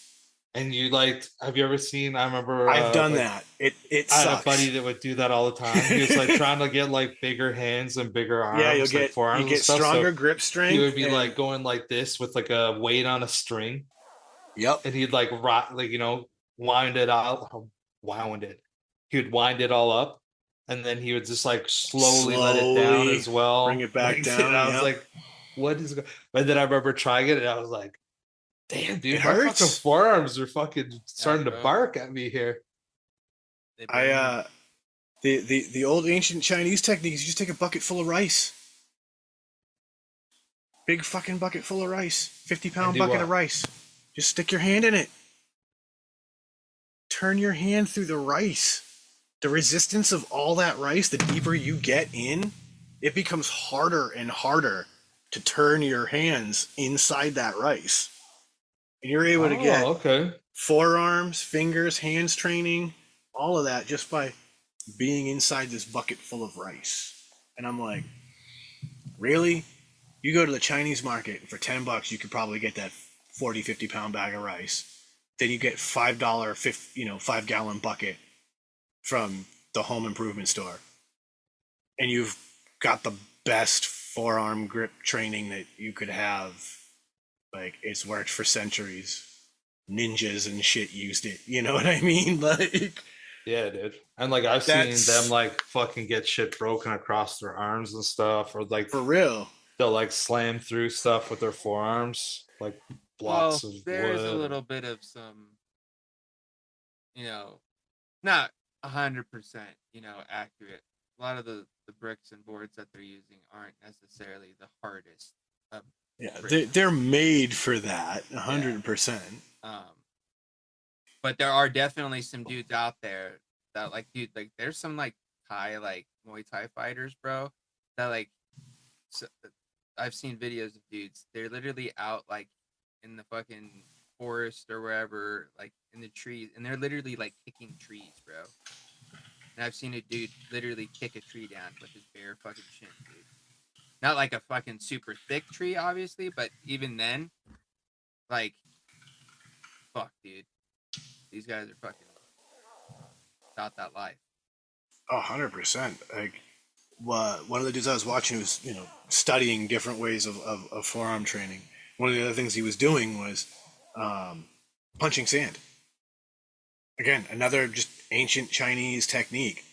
and you like, have you ever seen, I remember I've done like, that. It I had sucks. a buddy that would do that all the time. He was like trying to get like bigger hands and bigger Yeah, arms, like you forearms and get stuff. stronger So grip he strength. would be and- like going like this with like a weight on a string, Yep. and he'd like like wind it out, wound it. He would wind it all up, and then he would just like slowly let it down Slowly as well. bring it back Like, down, and I was yep. like, "What is?" And then I remember trying it, and I was like, "Damn, dude, It my fucking hurts. forearms are fucking starting to bro. bark at me here." They burn. The old ancient Chinese technique is you just take a bucket full of rice. Big fucking bucket full of rice. 50-pound do bucket what? of rice. Just stick your hand in it. Turn your hand through the rice. The resistance of all that rice, the deeper you get in, it becomes harder and harder to turn your hands inside that rice. And you're able to get okay. forearms, fingers, hands training, all of that just by being inside this bucket full of rice. And I'm like, really? You go to the Chinese market for $10, you could probably get that 40, 50-pound bag of rice. Then you get $5, 5-gallon bucket from the home improvement store. And you've got the best forearm grip training that you could have. Like, it's worked for centuries. Ninjas and shit used it. You know what I mean? Like, Yeah, dude. And like I've seen That's- them like fucking get shit broken across their arms and stuff, or like for real. they'll like slam through stuff with their forearms, like blocks Well, of there's wood. a little bit of some, not 100%, accurate. A lot of the bricks and boards that they're using aren't necessarily the hardest. Yeah, bricks. they're made for that, 100%. But there are definitely some dudes out there that dude, there's some Thai Muay Thai fighters, bro, that so, I've seen videos of dudes. They're literally out in the fucking forest or wherever, in the trees, and they're literally kicking trees, bro. And I've seen a dude literally kick a tree down with his bare fucking shin, dude. Not like a fucking super thick tree, obviously, but even then, like, fuck, dude. These guys are fucking about that life. 100%. Like, one of the dudes I was watching was, studying different ways of forearm training. One of the other things he was doing was punching sand. Again, another just ancient Chinese technique,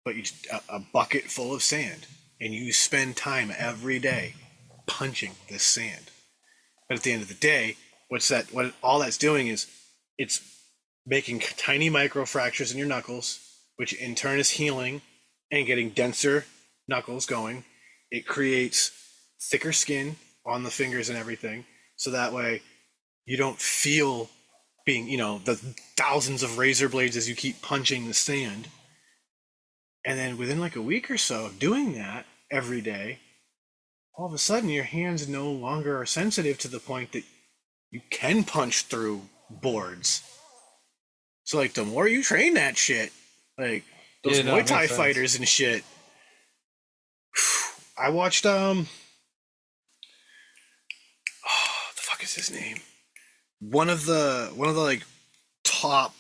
but you just, a bucket full of sand, and you spend time every day punching this sand. But at the end of the day, what all that's doing is it's making tiny micro fractures in your knuckles, which in turn is healing and getting denser knuckles going. It creates thicker skin on the fingers and everything, so that way you don't feel being, the thousands of razor blades as you keep punching the sand. And then within like a week or so of doing that every day, all of a sudden your hands no longer are sensitive to the point that you can punch through boards. So like the more you train that shit, like those Muay it Thai makes sense. fighters and shit. I watched the fuck is his name? One of the like top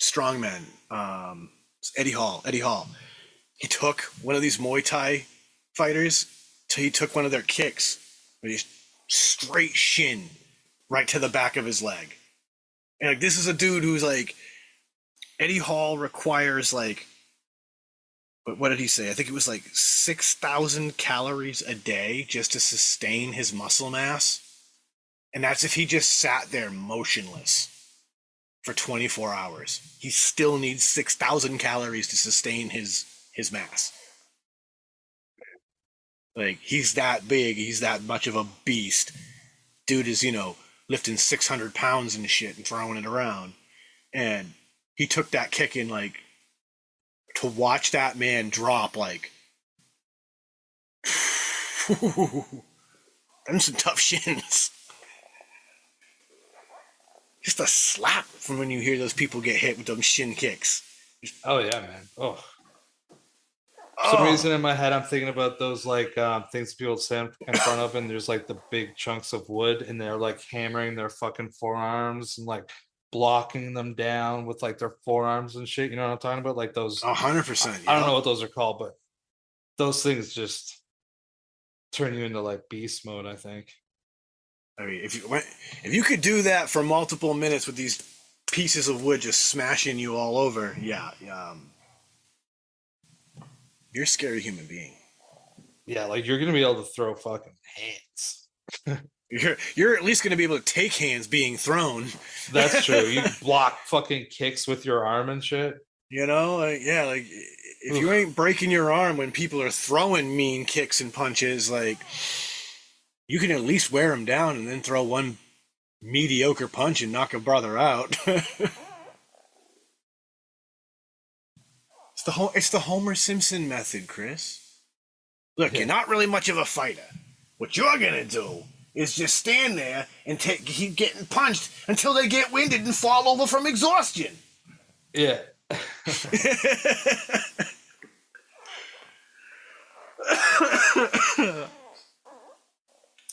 strongmen, Eddie Hall. He took one of these Muay Thai fighters. He took one of their kicks, but he's straight shin right to the back of his leg. And like this is a dude who's like, Eddie Hall requires like, what did he say? I think it was like 6,000 calories a day just to sustain his muscle mass. And that's if he just sat there motionless for 24 hours. He still needs 6,000 calories to sustain his mass. Like, he's that big, he's that much of a beast. Dude is, lifting 600 pounds and shit and throwing it around. And he took that kick in, like, to watch that man drop, like, them some tough shins. Just a slap from when you hear those people get hit with those shin kicks. Oh yeah, man. Oh. For some reason in my head, I'm thinking about those like things people stand in front of, and there's like the big chunks of wood, and they're like hammering their fucking forearms and like blocking them down with like their forearms and shit. You know what I'm talking about? Like those. 100%. I don't know what those are called, but those things just turn you into like beast mode, I think. I mean, if you could do that for multiple minutes with these pieces of wood just smashing you all over, yeah, you're a scary human being. Yeah, like you're gonna be able to throw fucking hands. You're at least gonna be able to take hands being thrown. That's true. You block fucking kicks with your arm and shit. Like if you ain't breaking your arm when people are throwing mean kicks and punches, like you can at least wear them down and then throw one mediocre punch and knock a brother out. It's the Homer Simpson method, Chris. Look, you're not really much of a fighter. What you're gonna do is just stand there and keep getting punched until they get winded and fall over from exhaustion. Yeah.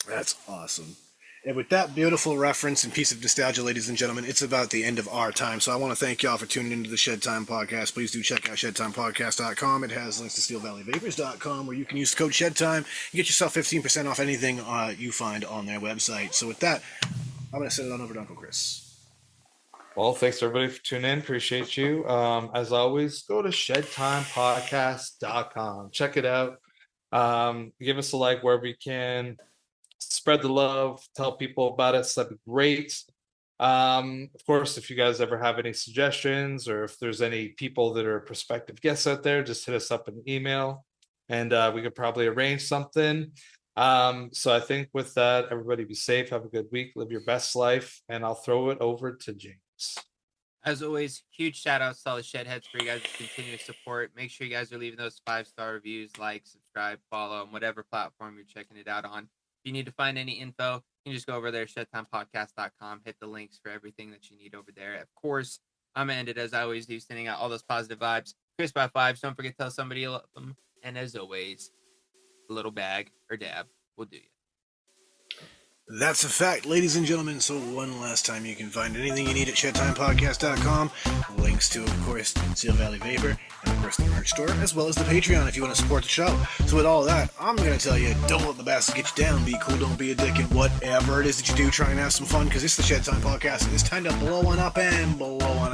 That's awesome. And with that beautiful reference and piece of nostalgia, ladies and gentlemen, it's about the end of our time. So I want to thank y'all for tuning into the Shedtime podcast. Please do check out shedtimepodcast.com. It has links to steelvalleyvapors.com where you can use the code Shedtime and get yourself 15% off anything you find on their website. So with that, I'm going to send it on over to Uncle Chris. Well, thanks everybody for tuning in. Appreciate you. As always, go to shedtimepodcast.com. Check it out. Give us a like wherever you can. Spread the love. Tell people about it. So that'd be great. Of course, if you guys ever have any suggestions or if there's any people that are prospective guests out there, just hit us up an email and we could probably arrange something. So I think with that, everybody be safe. Have a good week. Live your best life. And I'll throw it over to James. As always, huge shout outs to all the Shedheads for you guys' continuous support. Make sure you guys are leaving those 5-star reviews, like, subscribe, follow on whatever platform you're checking it out on. If you need to find any info, you can just go over there, shedtimepodcast.com, hit the links for everything that you need over there. Of course, I'm gonna end it as I always do, sending out all those positive vibes. Chris by vibes. Don't forget to tell somebody you love them. And as always, a little bag or dab will do you. That's a fact, ladies and gentlemen. So one last time, you can find anything you need at shedtimepodcast.com. Links to, of course, Seal Valley Vapor, and of course the merch store, as well as the Patreon if you want to support the show. So with all that, I'm going to tell you, don't let the bastards get you down. Be cool, don't be a dick, and whatever it is that you do, try and have some fun, because it's the Shedtime Podcast, and it's time to blow one up and blow one